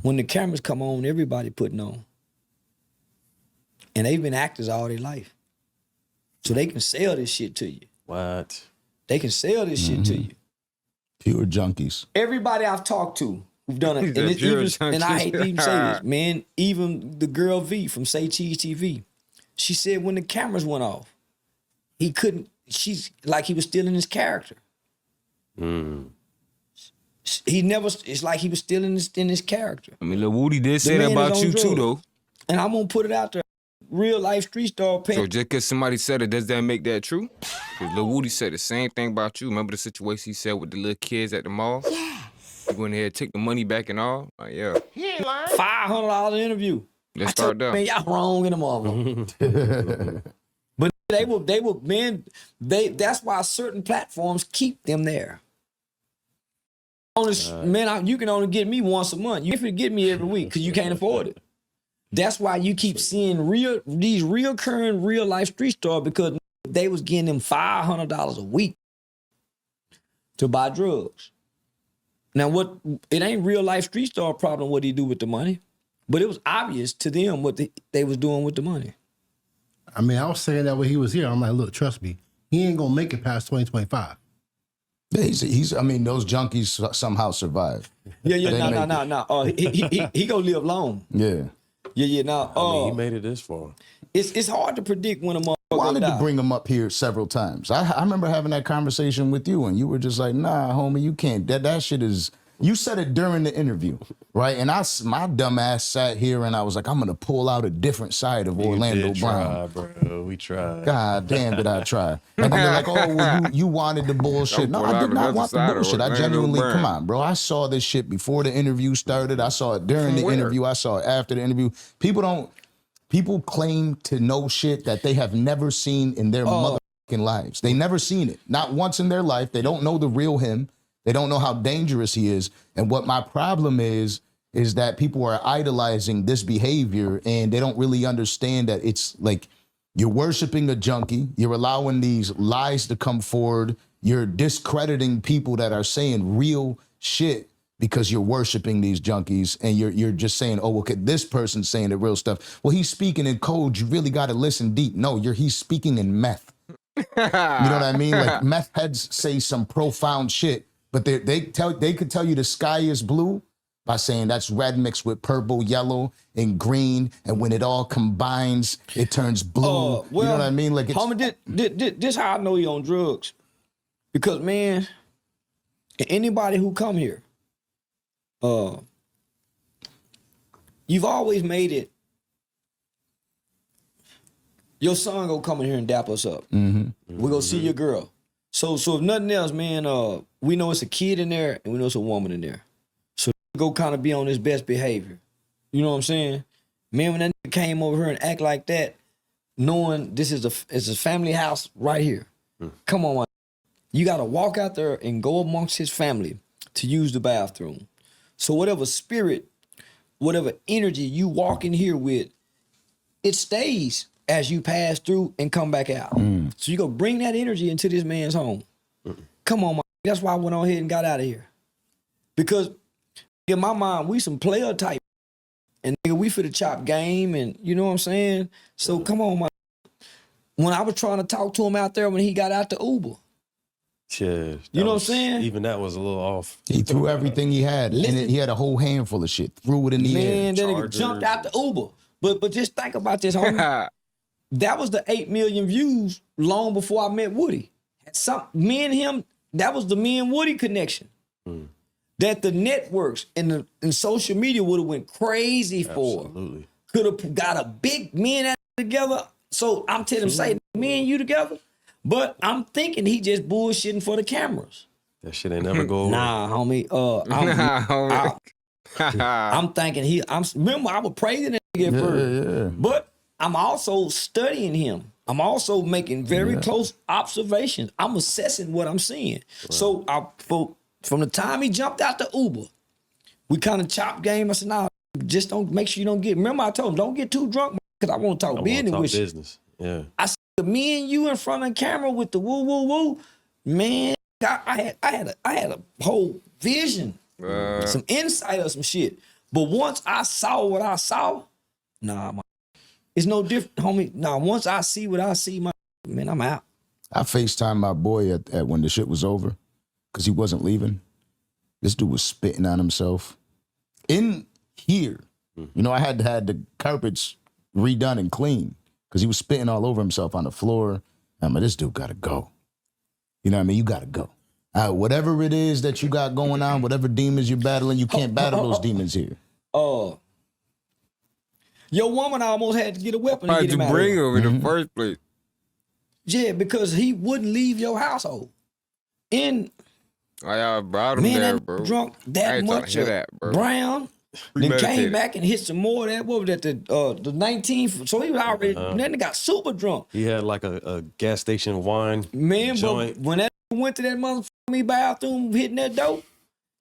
when the cameras come on, everybody putting on. And they've been actors all their life. So they can sell this shit to you. What? They can sell this shit to you. Pure junkies. Everybody I've talked to who've done it, and I hate to even say this, man, even the girl V from Say Cheese TV, she said when the cameras went off, she's like he was still in his character. It's like he was still in his character. I mean, Lil Woody did say that about you too, though. And I'm gonna put it out there. Real life street star pain. So just because somebody said it, does that make that true? Because Lil Woody said the same thing about you. Remember the situation he said with the little kids at the mall? Yeah. You went ahead, take the money back and all? Yeah. He ain't lying. $500 interview. Let's start there. Man, y'all wrong in the motherfucker. But they will, man, that's why certain platforms keep them there. Man, you can only get me once a month. You can get me every week because you can't afford it. That's why you keep seeing these reoccurring real life street stars, because they was getting them $500 a week to buy drugs. Now, it ain't real life street star problem what he do with the money, but it was obvious to them what they was doing with the money. I mean, I was saying that when he was here. I'm like, look, trust me, he ain't gonna make it past 2025. I mean, those junkies somehow survive. Yeah, no. He gonna live long. Yeah. Yeah. Now, I mean, he made it this far. It's hard to predict when a motherfucker I wanted die. to bring him up here several times. I remember having that conversation with you, and you were just like, "Nah, homie, you can't. That shit is." You said it during the interview, right? And my dumb ass sat here, and I was like, "I'm gonna pull out a different side of Orlando Brown." Bro. We tried. God damn, did I try? And then they're like, "Oh, well, you wanted the bullshit." No, I did not want the bullshit. I genuinely, come on, bro. I saw this shit before the interview started. I saw it during the interview. I saw it after the interview. People claim to know shit that they have never seen in their motherfucking lives. They never seen it. Not once in their life. They don't know the real him. They don't know how dangerous he is. And what my problem is that people are idolizing this behavior, and they don't really understand that it's like you're worshiping a junkie. You're allowing these lies to come forward. You're discrediting people that are saying real shit because you're worshiping these junkies, and you're just saying, oh, okay, this person's saying the real stuff. Well, he's speaking in code. You really got to listen deep. No, he's speaking in meth. You know what I mean? Like meth heads say some profound shit, but they could tell you the sky is blue by saying that's red mixed with purple, yellow, and green, and when it all combines, it turns blue. Well, you know what I mean? Like, homie, this how I know he on drugs, because man, anybody who come here, you've always made it. Your son gonna come in here and dap us up. Mm-hmm. We gonna see your girl. So if nothing else, man, we know it's a kid in there and we know it's a woman in there. So go kind of be on his best behavior. You know what I'm saying? Man, when that nigga came over here and act like that, knowing this is it's a family house right here. Come on, man. You got to walk out there and go amongst his family to use the bathroom. So whatever spirit, whatever energy you walk in here with, it stays as you pass through and come back out. So you go bring that energy into this man's home. Come on, man. That's why I went on ahead and got out of here. Because in my mind, we some player type. And nigga, we for the chop game and you know what I'm saying? So come on, man. When I was trying to talk to him out there when he got out the Uber. Yeah, You know what I'm saying? Even that was a little off. He threw everything he had, and he had a whole handful of shit. Threw it in the air. Man, that nigga jumped out the Uber. But just think about this, homie. That was the 8 million views long before I met Woody. Me and him, that was the me and Woody connection. That the networks and social media would have went crazy for. Absolutely. Could have got a big me and that together. So I'm telling him, say me and you together. But I'm thinking he just bullshitting for the cameras. That shit ain't never go away. Nah, homie. I'm thinking remember I was praising that nigga at first. But I'm also studying him. I'm also making very close observations. I'm assessing what I'm seeing. Right. So from the time he jumped out the Uber, we kind of chopped game. I said, nah, just don't make sure you don't get. Remember I told him, don't get too drunk because I want to talk business. Yeah. I said, me and you in front of the camera with the woo woo woo, man. I had a whole vision, some insight of some shit. But once I saw what I saw, nah, it's no different, homie. Nah, once I see what I see, man, I'm out. I FaceTimed my boy at when the shit was over because he wasn't leaving. This dude was spitting on himself in here. You know, I had the carpets redone and clean because he was spitting all over himself on the floor. I'm like, this dude gotta go. You know what I mean? You gotta go. Whatever it is that you got going on, whatever demons you're battling, you can't battle those demons here. Your woman almost had to get a weapon. Why'd you bring him him in the first place? Yeah, because he wouldn't leave your household. I brought him man, there, that bro. drunk that much bro. brown. Then came back and hit some more of that. What was that? The 19th. So he was already. Then he got super drunk. He had like a gas station wine. Man, joint. but when that went to that motherfucking bathroom, hitting that dope,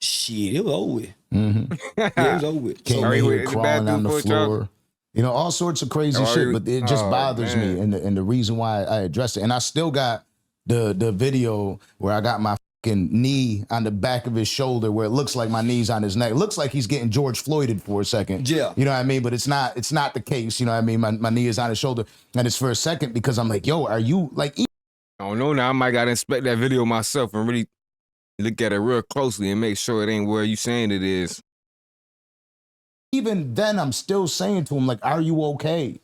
shit, it was over with. Yeah, it was over with. Came in here crawling on the floor. You know, all sorts of crazy shit, but it just bothers me. And the reason why I addressed it, and I still got the video where I got my knee on the back of his shoulder where it looks like my knee's on his neck. It looks like he's getting George Floyded for a second. Yeah. You know what I mean? But it's not the case. You know what I mean? My knee is on his shoulder. And it's for a second because I'm like, yo, are you like... I don't know now. I might gotta inspect that video myself and really look at it real closely and make sure it ain't where you saying it is. Even then, I'm still saying to him, like, are you okay?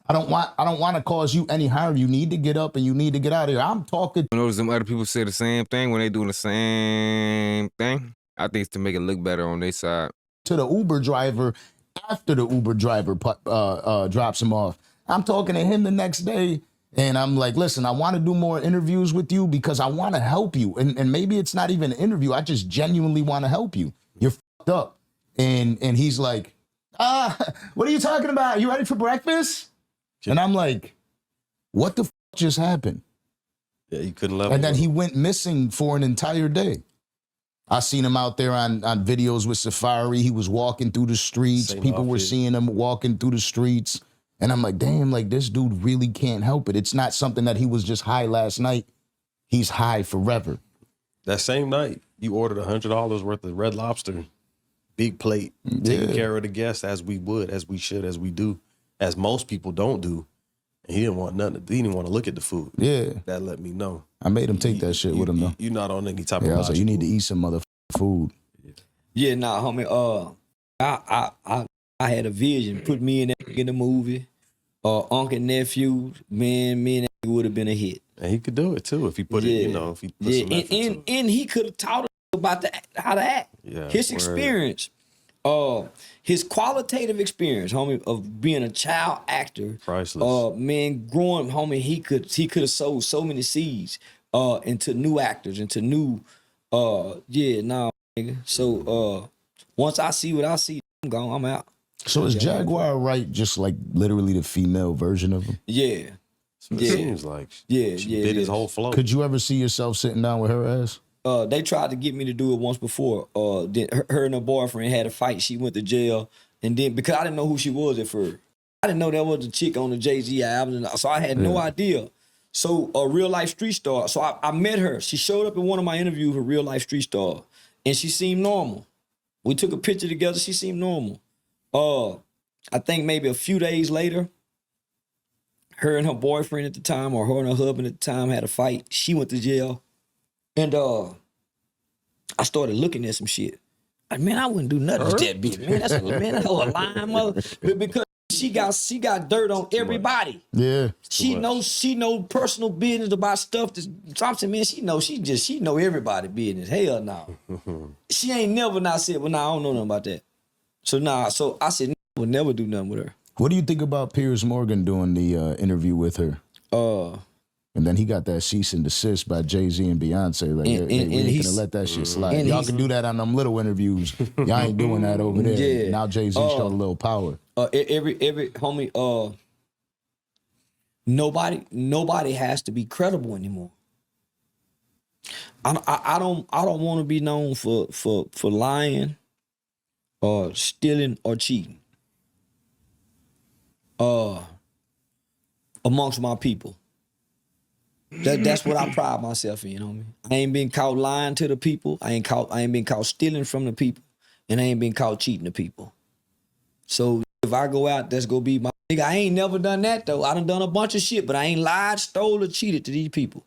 I don't want to cause you any harm. You need to get up and you need to get out of here. I'm talking. You notice them other people say the same thing when they doing the same thing? I think it's to make it look better on their side. To the Uber driver after the Uber driver drops him off. I'm talking to him the next day and I'm like, listen, I want to do more interviews with you because I want to help you. And maybe it's not even an interview. I just genuinely want to help you. You're fucked up. And he's like, what are you talking about? Are you ready for breakfast? And I'm like, what the just happened? Yeah, he couldn't level. And then he went missing for an entire day. I seen him out there on videos with Safari. He was walking through the streets. People were seeing him walking through the streets. And I'm like, damn, like this dude really can't help it. It's not something that he was just high last night. He's high forever. That same night, you ordered $100 worth of Red Lobster, big plate, taking care of the guests as we would, as we should, as we do. As most people don't do. And he didn't want nothing. He didn't want to look at the food. Yeah. That let me know. I made him take that shit with him, though. You're not on any type of I was like, you need to eat some motherfucking food. Yeah, nah, homie. I had a vision. Put me and that in the movie. Uncle and nephew, man, me and that would have been a hit. And he could do it, too, if he put it, you know, if he put some effort to it. And he could have taught us about how to act. Yeah, his experience. His qualitative experience, homie, of being a child actor, priceless. Man, growing, homie, he could have sowed so many seeds. into new actors, into new, nigga. So once I see what I see, I'm gone. I'm out. So is Jaguar Wright just like literally the female version of him? Yeah. It seems like Yeah, she yeah, did his yeah. whole flow. Could you ever see yourself sitting down with her ass? They tried to get me to do it once before. Then her and her boyfriend had a fight. She went to jail, and then because I didn't know who she was at first, I didn't know that was the chick on the Jay-Z album, so I had no idea. So a real life street star. So I met her. She showed up in one of my interviews with Real Life Street Star, and she seemed normal. We took a picture together. She seemed normal. I think maybe a few days later, her and her boyfriend at the time, or her and her husband at the time, had a fight. She went to jail. And I started looking at some shit. Like, man, I wouldn't do nothing with that bitch. Man, that's a lying mother. But because she got dirt on everybody. Yeah. She know personal business about stuff that's Thompson, man. She know everybody business. Hell no. She ain't never not said, well, nah, I don't know nothing about that. So I said, I would never do nothing with her. What do you think about Piers Morgan doing the interview with her? And then he got that cease and desist by Jay-Z and Beyonce. Like, we ain't gonna let that shit slide. Y'all can do that on them little interviews. Y'all ain't doing that over there. Yeah. Now Jay-Z showed a little power. Every homie, nobody has to be credible anymore. I don't want to be known for lying, or stealing, or cheating. Amongst my people. That's what I pride myself in, homie. I ain't been caught lying to the people. I ain't been caught stealing from the people, and I ain't been caught cheating the people. So if I go out, that's gonna be my nigga. I ain't never done that though. I done a bunch of shit, but I ain't lied, stole, or cheated to these people.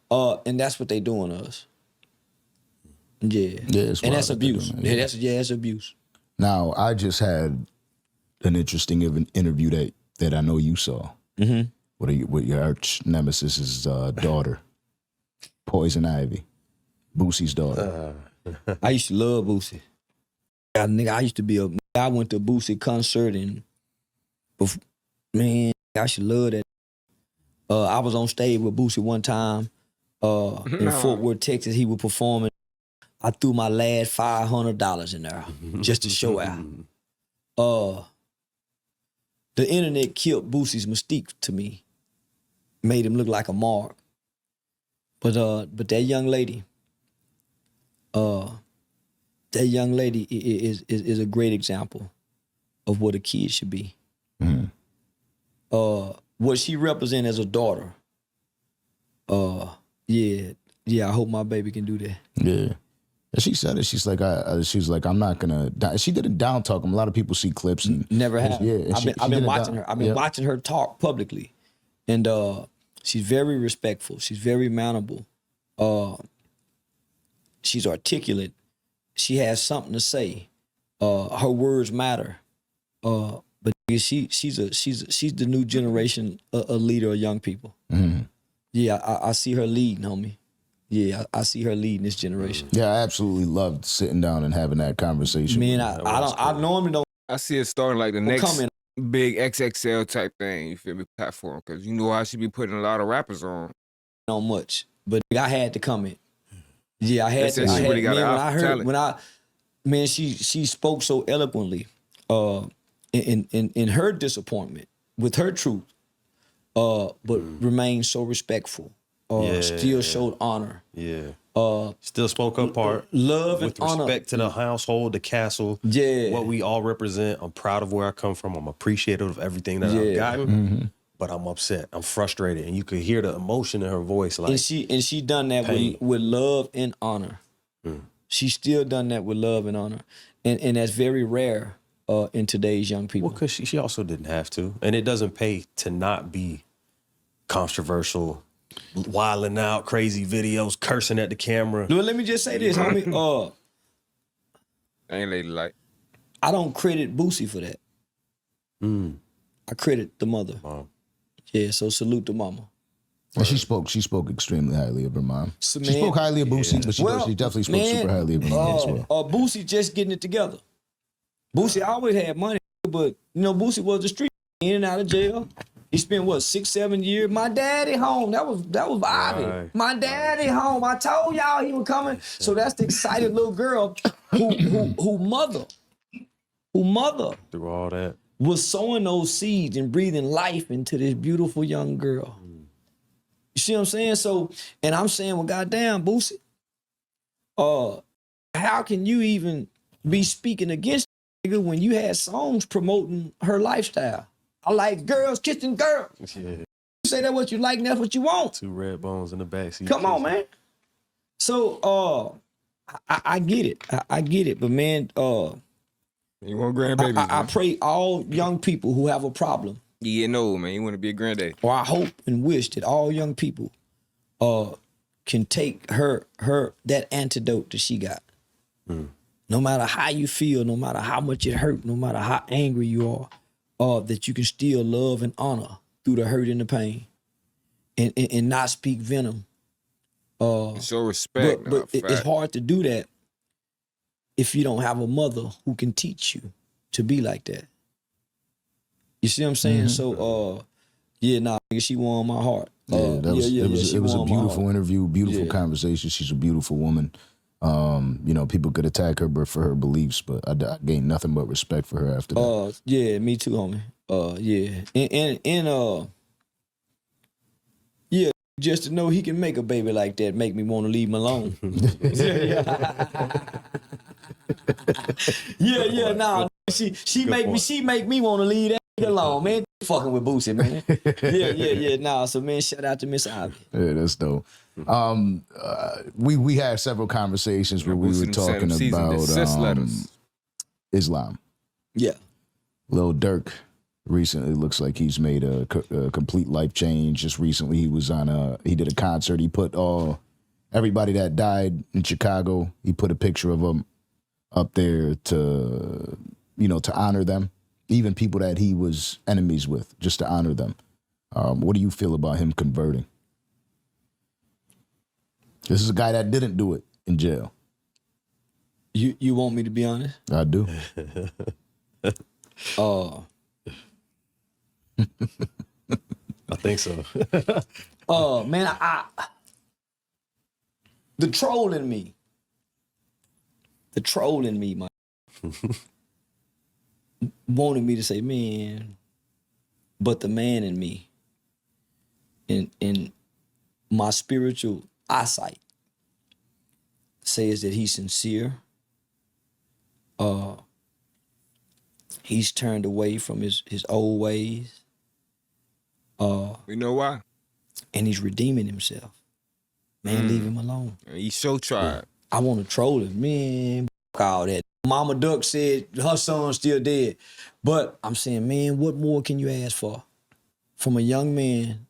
And that's what they doing to us. Yeah. And that's abuse. That's abuse. Now, I just had an interesting interview that I know you saw. Mm-hmm. With your arch nemesis' daughter, Poison Ivy, Boosie's daughter. I used to love Boosie. I went to a Boosie concert, and man, I used to love that. I was on stage with Boosie one time in Fort Worth, Texas. He was performing. I threw my last $500 in there just to show out. The internet killed Boosie's mystique to me. Made him look like a mark. But that young lady is a great example of what a kid should be. Mm-hmm. What she represents as a daughter. I hope my baby can do that. Yeah. And she said it. She's like, I'm not gonna. She didn't down talk him. A lot of people see clips and never have. Yeah, I've been watching her. I've been watching her talk publicly, and she's very respectful. She's very mountable. She's articulate. She has something to say. Her words matter. But she's the new generation, a leader of young people. Mm-hmm. Yeah, I see her leading, homie. Yeah, I see her leading this generation. Yeah, I absolutely loved sitting down and having that conversation. Man, I normally don't. I see it starting like the next coming. big XXL type thing, you feel me, platform. Because you know how she be putting a lot of rappers on. Not much, but I had to comment. Yeah, I had to. She really got She spoke so eloquently in her disappointment with her truth, but remained so respectful. Still showed honor. Yeah. Still spoke up part. Love and with honor. respect to the household, the castle. Yeah. What we all represent. I'm proud of where I come from. I'm appreciative of everything that I've gotten. But I'm upset. I'm frustrated. And you could hear the emotion in her voice. Like, and she done that with love and honor. She still done that with love and honor. And that's very rare in today's young people. Well, because she also didn't have to. And it doesn't pay to not be controversial, wilding out, crazy videos, cursing at the camera. Well, let me just say this, homie. Ain't ladylike. I don't credit Boosie for that. I credit the mother. Mom. Yeah, so salute the mama. And she spoke extremely highly of her mom. So, she spoke highly of Boosie, but she definitely spoke super highly of her mom as well. Boosie just getting it together. Boosie always had money, but Boosie was the street, in and out of jail. He spent what 6, 7 years. My daddy home. That was Ivy. Right. My daddy home. I told y'all he was coming. So that's the excited little girl who mother Through all that. was sowing those seeds and breathing life into this beautiful young girl. You see what I'm saying? So, and I'm saying, well, goddamn, Boosie, how can you even be speaking against nigga when you had songs promoting her lifestyle? I like girls kissing girls. Yeah. You say that what you like, and that's what you want. 2 red bones in the backseat. Come on, man. So, I get it. I get it. But man, You want grandbabies, I man. pray all young people who have a problem, You getting old, man. You want to be a granddaddy. or I hope and wish that all young people can take her that antidote that she got. No matter how you feel, no matter how much it hurt, no matter how angry you are, that you can still love and honor through the hurt and the pain, and not speak venom. Show respect. But it's hard to do that if you don't have a mother who can teach you to be like that. You see what I'm saying? So, yeah, nah, nigga, she warmed my heart. It was a warmed my beautiful heart. interview, beautiful conversation. She's a beautiful woman. You know, people could attack her for her beliefs, but I gained nothing but respect for her after that. Yeah, me too, homie. Yeah, and yeah, just to know he can make a baby like that make me want to leave him alone. yeah, nah. She make me want to leave that nigga alone, man. Fucking with Boosie, man. Yeah. Nah, so man, shout out to Miss Ivy. Yeah, that's dope. We had several conversations where we were talking about Islam. Yeah. Lil Durk recently looks like he's made a complete life change. Just recently, he did a concert. He put everybody that died in Chicago. He put a picture of them up there to honor them, even people that he was enemies with, just to honor them. What do you feel about him converting? This is a guy that didn't do it in jail. You want me to be honest? I do. I think so. Man, the troll in me, man, wanted me to say, man, but the man in me, in my spiritual eyesight, says that he's sincere. He's turned away from his old ways. You know why? And he's redeeming himself. Man, leave him alone. He so tried. I want to troll him. Man, all that. Mama Duck said her son's still dead. But I'm saying, man, what more can you ask for? From a young man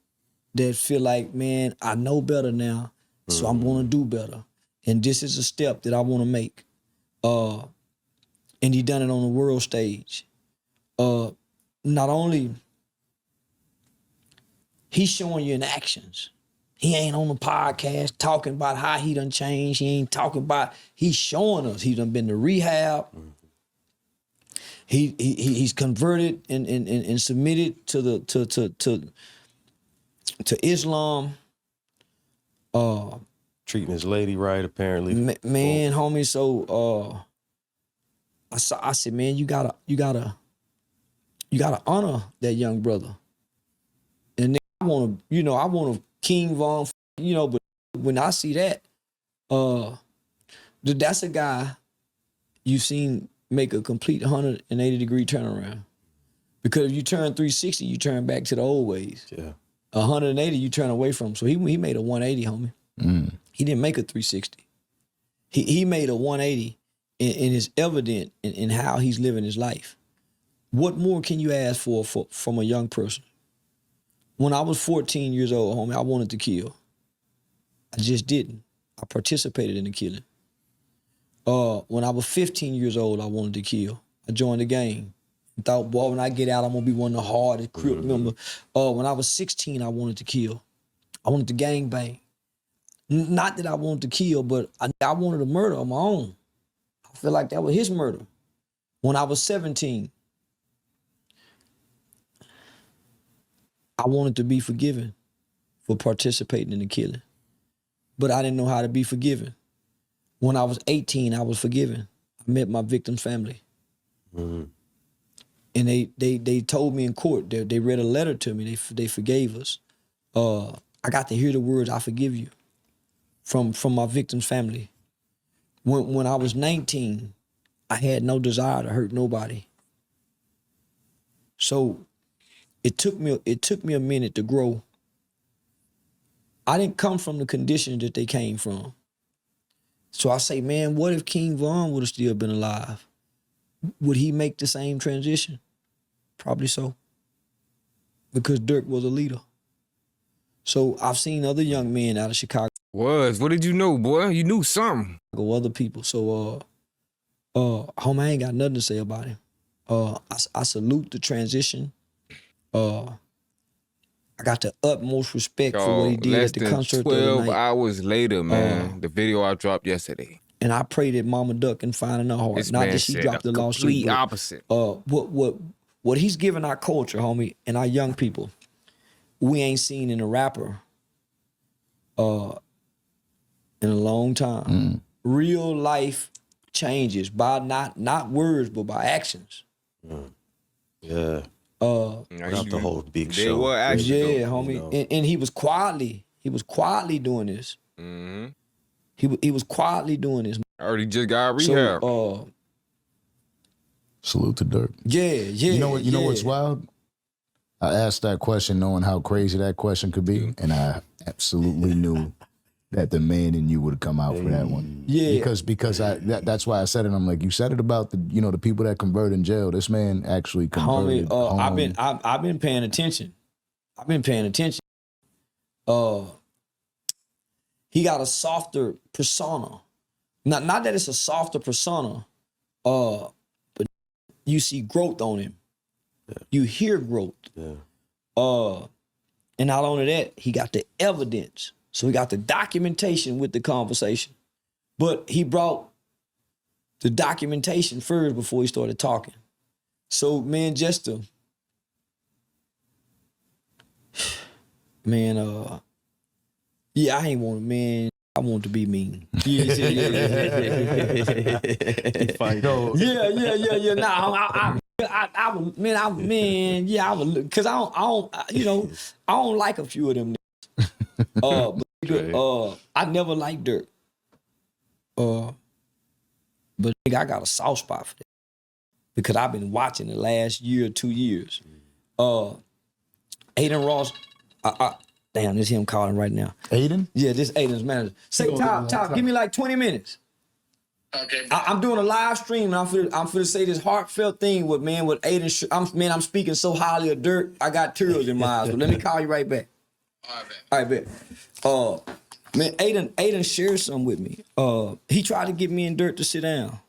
that feel like, man, I know better now, so I'm going to do better. And this is a step that I want to make. And he done it on the world stage. Not only he's showing you in actions. He ain't on the podcast talking about how he done changed. He ain't talking about, he's showing us. He done been to rehab. He's converted and submitted to Islam. Treating his lady right, apparently. Man, homie, so I said, man, you gotta honor that young brother. And I want a King Von, but when I see that, that's a guy you've seen make a complete 180-degree turnaround. Because if you turn 360, you turn back to the old ways. Yeah. 180, you turn away from. So he made a 180, homie. He didn't make a 360. He made a 180, and it's evident in how he's living his life. What more can you ask for from a young person? When I was 14 years old, homie, I wanted to kill. I just didn't. I participated in the killing. When I was 15 years old, I wanted to kill. I joined the gang. And thought, boy, when I get out, I'm going to be one of the hardest crip members. When I was 16, I wanted to kill. I wanted to gang bang. Not that I wanted to kill, but I wanted to murder on my own. I feel like that was his murder. When I was 17, I wanted to be forgiven for participating in the killing. But I didn't know how to be forgiven. When I was 18, I was forgiven. I met my victim's family. And they told me in court, they read a letter to me, they forgave us. I got to hear the words, "I forgive you," from my victim's family. When I was 19, I had no desire to hurt nobody. So it took me a minute to grow. I didn't come from the conditions that they came from. So I say, man, what if King Von would have still been alive? Would he make the same transition? Probably so. Because Durk was a leader. So I've seen other young men out of Chicago. What did you know, boy? You knew something. Other people. So homie, I ain't got nothing to say about him. I salute the transition. I got the utmost respect for what he did Less at the than concert the 12 other night. hours later, man, the video I dropped yesterday. And I pray that Mama Duck can find in her heart. This Not man that she said dropped the the lawsuit. complete but, opposite. What he's giving our culture, homie, and our young people, we ain't seen in a rapper in a long time. Real life changes by not words, but by actions. Yeah. Not the whole big They show. were action, Yeah, though. homie. You know. And he was quietly doing this. Mm-hmm. He was quietly doing this. I already just got rehab. So Salute to Durk. yeah. You know what's wild? I asked that question knowing how crazy that question could be, and I absolutely knew that the man in you would come out for that one. Yeah. Because that's why I said it. I'm like, you said it about the people that convert in jail. This man actually converted. Homie, I've been paying attention. He got a softer persona. Not that it's a softer persona, but you see growth on him. Yeah. You hear growth. Yeah. And not only that, he got the evidence. So he got the documentation with the conversation. But he brought the documentation first before he started talking. So, man, yeah, I ain't want, man, I want to be mean. Yeah. Nah, I would, because I don't like a few of them. I never liked Durk. But nigga, I got a soft spot for that because I've been watching the last year or 2 years. Aiden Ross, damn, this him calling right now. Aiden? Yeah, this Aiden's manager. Say, Top, give me like 20 minutes. Okay. I'm doing a live stream and I'm finna say this heartfelt thing with Aiden. I'm speaking so highly of Durk, I got tears in my eyes. But let me call you right back. All right, bet. Man, Aiden shared something with me. He tried to get me and Durk to sit down.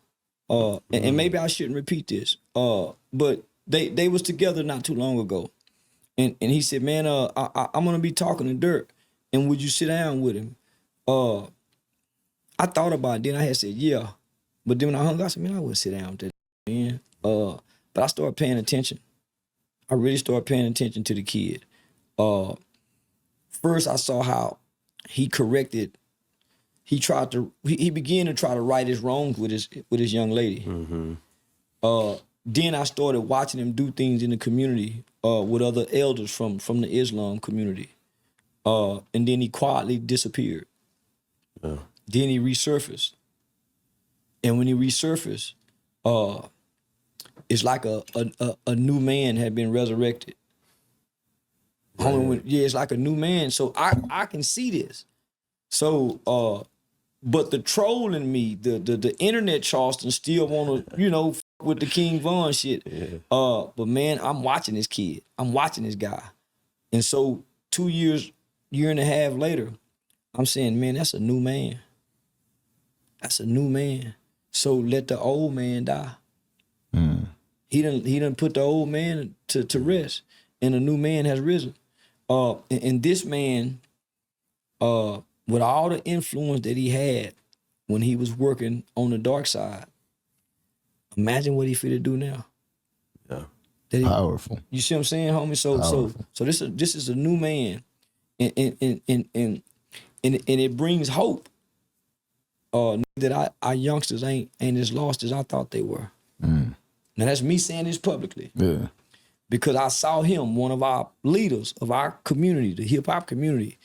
And maybe I shouldn't repeat this. But they was together not too long ago. And he said, man, I'm gonna be talking to Durk. And would you sit down with him? I thought about it, then I had said, yeah. But then when I hung up, I said, man, I wouldn't sit down with that man. But I started paying attention. I really started paying attention to the kid. First, I saw how he corrected. He began to try to right his wrongs with his young lady. Mm-hmm. Then I started watching him do things in the community with other elders from the Islam community. And then he quietly disappeared. Yeah. Then he resurfaced. And when he resurfaced, it's like a new man had been resurrected. It's like a new man. So I can see this. So, but the troll in me, the internet Charleston still want to, with the King Von shit. Yeah. But man, I'm watching this kid. I'm watching this guy. And so 2 years, year and a half later, I'm saying, man, that's a new man. That's a new man. So let the old man die. Mm. He done put the old man to rest, and a new man has risen. And this man, with all the influence that he had when he was working on the dark side, imagine what he finna do now. Yeah. Powerful. You see what I'm saying, homie? So this is a new man, and it brings hope. That our youngsters ain't as lost as I thought they were. Now that's me saying this publicly. Yeah. Because I saw him, one of our leaders of our community, the hip hop community,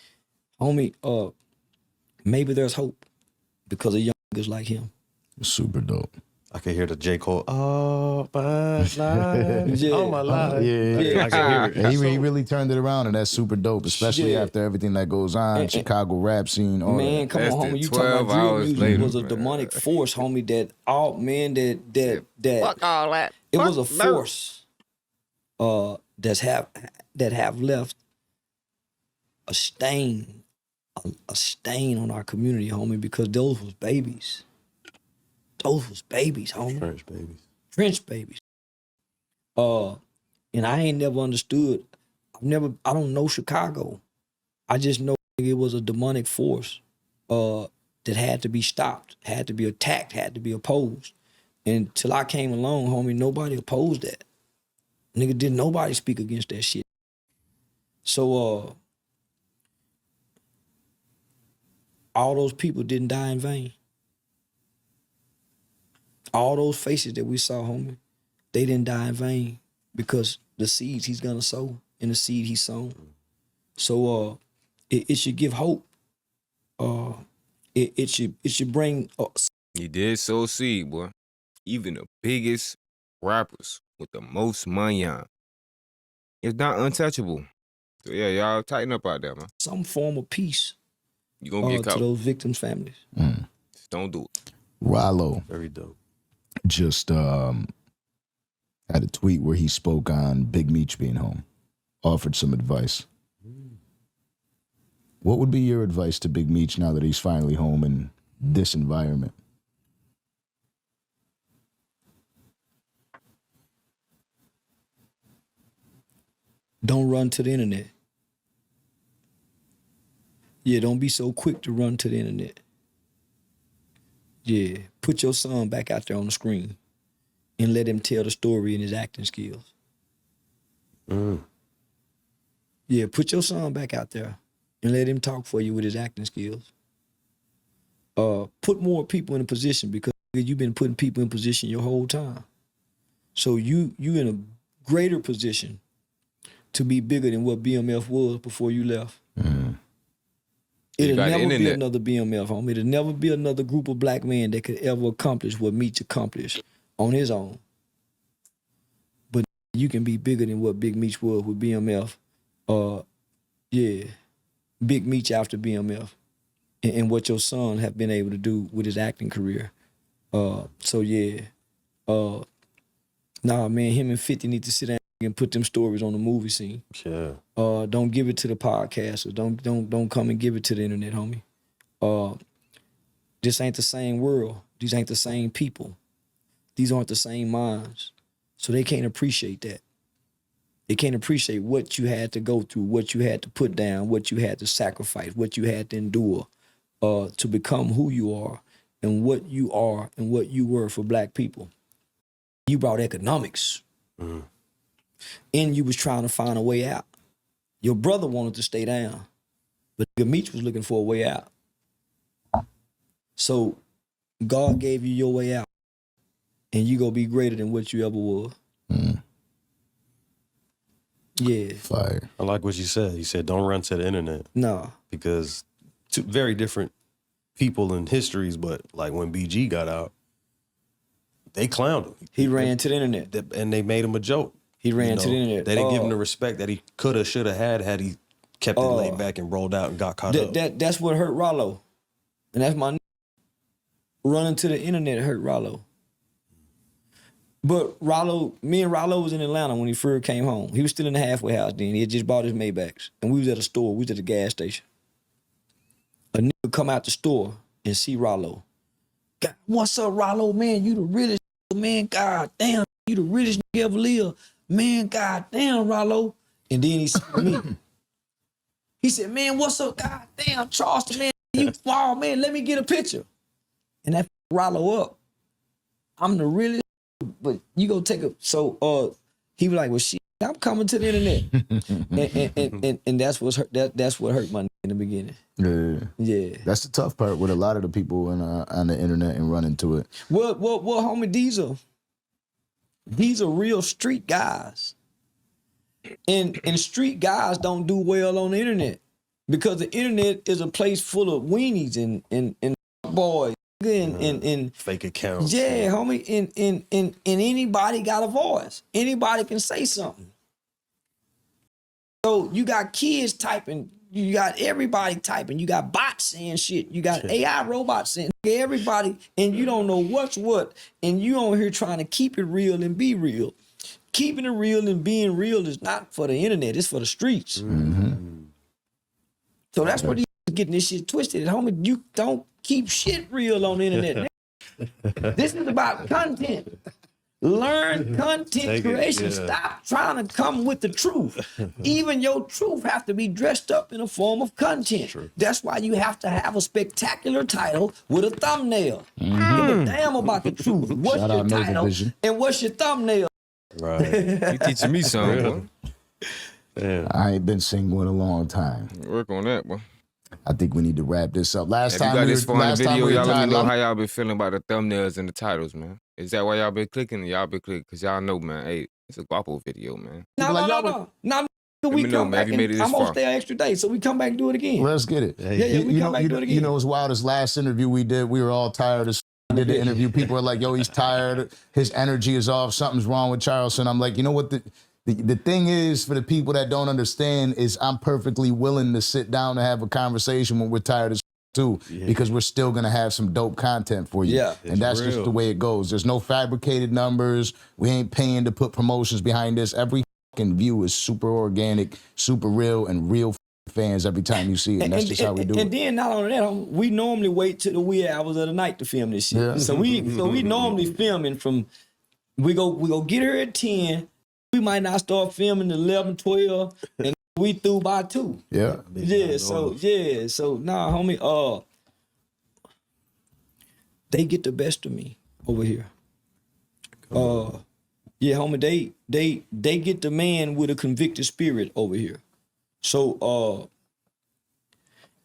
homie. Maybe there's hope because of young niggas like him. Super dope. I can hear the J. Cole, oh my life, Yeah. oh my life. Yeah. I can hear it. And he really turned it around, and that's super dope, especially Yeah. after everything that goes on, Chicago rap scene, all Man, that. come on, Lasted homie. You talking 12 about drill hours music later, was a man. demonic force, homie. That Fuck all that. it Fuck was a no. force that have left a stain on our community, homie, because those was babies. Those was babies, homie. French babies. French babies. And I ain't never understood. I don't know Chicago. I just know it was a demonic force that had to be stopped, had to be attacked, had to be opposed. And till I came along, homie, nobody opposed that. Nigga, didn't nobody speak against that shit. So all those people didn't die in vain. All those faces that we saw, homie, they didn't die in vain because the seeds he's gonna sow and the seed he sown. So it should give hope. It should bring He did sow seed, boy. Even the biggest rappers with the most money on. It's not untouchable. So yeah, y'all tighten up out there, man. some form of peace You gonna get to caught. those victims' families. Just don't do it. Rollo Very dope. just had a tweet where he spoke on Big Meech being home, offered some advice. What would be your advice to Big Meech now that he's finally home in this environment? Don't run to the internet. Yeah, don't be so quick to run to the internet. Yeah, put your son back out there on the screen and let him tell the story in his acting skills. Yeah, put your son back out there and let him talk for you with his acting skills. Put more people in a position because you've been putting people in position your whole time. So you in a greater position to be bigger than what BMF was before you left. It'll got the never be internet. another BMF, homie. It'll never be another group of black men that could ever accomplish what Meech accomplished on his own. But you can be bigger than what Big Meech was with BMF. Yeah, Big Meech after BMF. And what your son have been able to do with his acting career. So yeah. Nah, man, him and 50 need to sit down and put them stories on the movie scene. Yeah. Don't give it to the podcasters. Don't come and give it to the internet, homie. This ain't the same world. These ain't the same people. These aren't the same minds. So they can't appreciate that. They can't appreciate what you had to go through, what you had to put down, what you had to sacrifice, what you had to endure to become who you are and what you are and what you were for black people. You brought economics. And you was trying to find a way out. Your brother wanted to stay down, but Meech was looking for a way out. So God gave you your way out, and you gonna be greater than what you ever was. Yeah. Fire. I like what you said. You said don't run to the internet Nah. because two very different people and histories, but like when BG got out, they clowned him. He ran to the internet. And they made him a joke. He ran to the internet. They didn't give him the respect that he coulda, shoulda had he kept it laid back and rolled out and got caught up. That's what hurt Rollo. And that's my running to the internet hurt Rollo. But me and Rollo was in Atlanta when he first came home. He was still in the halfway house then. He had just bought his Maybachs. And we was at a store. We was at the gas station. A nigga come out the store and see Rollo. God, what's up, Rollo? Man, you the realest, man. God damn, you the realest nigga ever live. Man, God damn, Rollo. And then he said to me, he said, man, what's up? God damn, Charleston, man. You fall, man. Let me get a picture. And that Rollo up. I'm the realest, but you go take a, so He was like, well, shit, I'm coming to the internet. and that's what hurt my in the beginning. Yeah. Yeah. That's the tough part with a lot of the people on the internet and run into it. Well, homie, these are real street guys. And street guys don't do well on the internet because the internet is a place full of weenies and boys and fake accounts. yeah, homie, and anybody got a voice. Anybody can say something. So you got kids typing, you got everybody typing, you got bots saying shit, you got AI robots saying everybody, and you don't know what's what, and you on here trying to keep it real and be real. Keeping it real and being real is not for the internet, it's for the streets. Mm-hmm. So that's where these getting this shit twisted. Homie, you don't keep shit real on the internet. This is about content. Learn content creation. Stop trying to come with the truth. Even your truth have to be dressed up in a form of content. True. That's why you have to have a spectacular title with a thumbnail. Give a damn about the truth. What's your title and what's your thumbnail? Right. You teaching me something, boy. Yeah. I ain't been singing in a long time. Work on that, boy. I think we need to wrap this up. Last If you time got we this were, far in the last time video, we were y'all let tied me know up. how y'all been feeling about the thumbnails and the titles, man. Is that why y'all been clicking? Y'all been clicking because y'all know, man. Hey, it's a Guappo video, man. No. We me know, come man, back. if you made it this I'm gonna far. stay an extra day, so we come back and do it again. Let's get it. Yeah, we come back and do it again. You know, as wild as last interview we did, we were all tired as did the interview. People were like, yo, he's tired. His energy is off. Something's wrong with Charleston. I'm like, you know what? The thing is, for the people that don't understand, is I'm perfectly willing to sit down and have a conversation when we're tired as too, because we're still gonna have some dope content for you. Yeah, and that's just the way it goes. There's no fabricated numbers. We ain't paying to put promotions behind this. Every fucking view is super organic, super real, and real fans every time you see it. And that's just how we do it. And then not only that, we normally wait till the wee hours of the night to film this shit. Yeah. So we normally filming from we go get her at 10. We might not start filming at 11, 12, and we through by 2. Yeah. So nah, homie, they get the best of me over here. Yeah, homie, they get the man with a convicted spirit over here. So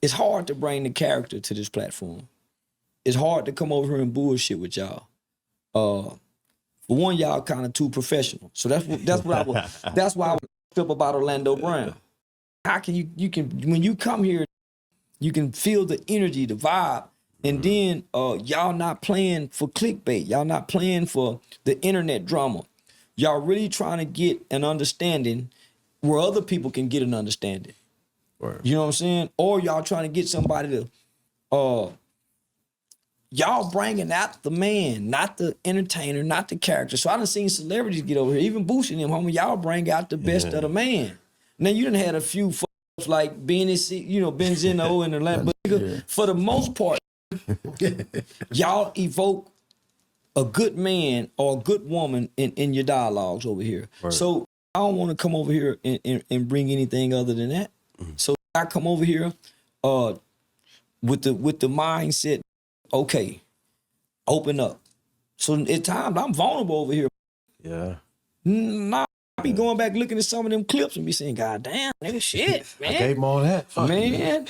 it's hard to bring the character to this platform. It's hard to come over here and bullshit with y'all. For one, y'all kind of too professional. So that's why I was up about Orlando Brown. How can you can when you come here, you can feel the energy, the vibe, and then y'all not playing for clickbait. Y'all not playing for the internet drama. Y'all really trying to get an understanding where other people can get an understanding. Right. You know what I'm saying? Or y'all trying to get somebody to y'all bringing out the man, not the entertainer, not the character. So I done seen celebrities get over here, even boosting them, homie. Y'all bring out the best of the man. Now you done had a few folks like Benzino and Atlanta, but for the most part, y'all evoke a good man or a good woman in your dialogues over here. Right. So I don't want to come over here and bring anything other than that. So I come over here with the mindset, okay, open up. So at times I'm vulnerable over here. Yeah. Nah, I be going back looking at some of them clips and be saying, God damn, nigga, shit, man. I gave him all that. Fuck man.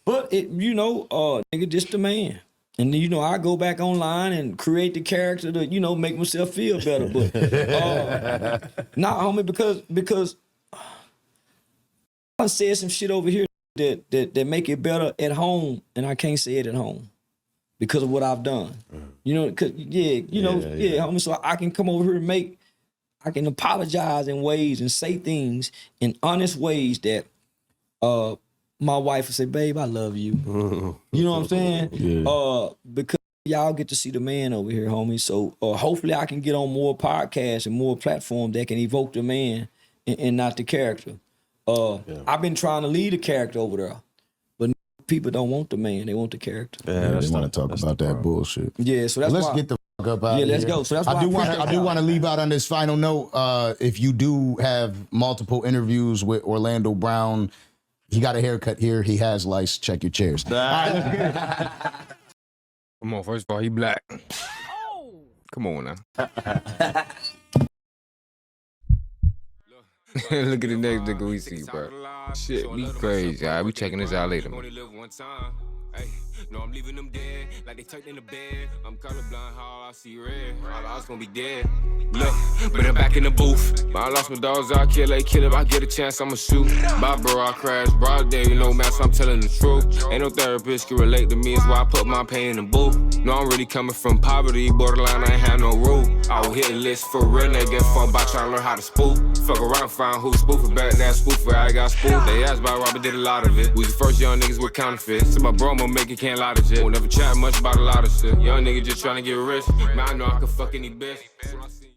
But it, nigga, just the man. And then, I go back online and create the character to, make myself feel better. But nah, homie, because I said some shit over here that make it better at home, and I can't say it at home because of what I've done. Homie, so I can come over here and I can apologize in ways and say things in honest ways that my wife would say, babe, I love you. You know what I'm saying? Yeah. Because y'all get to see the man over here, homie. So hopefully I can get on more podcasts and more platforms that can evoke the man and not the character. I've been trying to lead a character over there, but people don't want the man; they want the character. Yeah, they want to talk about that bullshit. Yeah, so that's let's why, get the fuck up out. Yeah, let's here. go. So that's I why do want to leave out on this final note. If you do have multiple interviews with Orlando Brown, he got a haircut here. He has lice. Check your chairs. All right, let's get it. Come on, first of all, he black. Come on now. Look at the next nigga we see, bro. Shit, we crazy. All right, we checking this out later, man. Hey, no, I'm leaving them dead, like they tucked in the bed. I'm colorblind, how I see red. All I was gonna be dead. Look, but I'm back in the booth. I lost my dogs, I'll kill a killer. If I get a chance, I'ma shoot. Bye, bro, I crash. Broad day, you know, man, so I'm telling the truth. Ain't no therapist can relate to me, it's why I put my pain in the booth. No, I'm really coming from poverty, borderline, I ain't have no rule. I will hit a list for real, they get fun by trying to learn how to spoof. Fuck around, find who spoofing back, that spoof where I got spoofed. They asked about Robert, did a lot of it. We was the first young niggas with counterfeits. So my bro, I'ma make it, can't lie to shit. Won't never chat much about a lot of shit. Young nigga just trying to get rich. Man, I know I can fuck any bitch.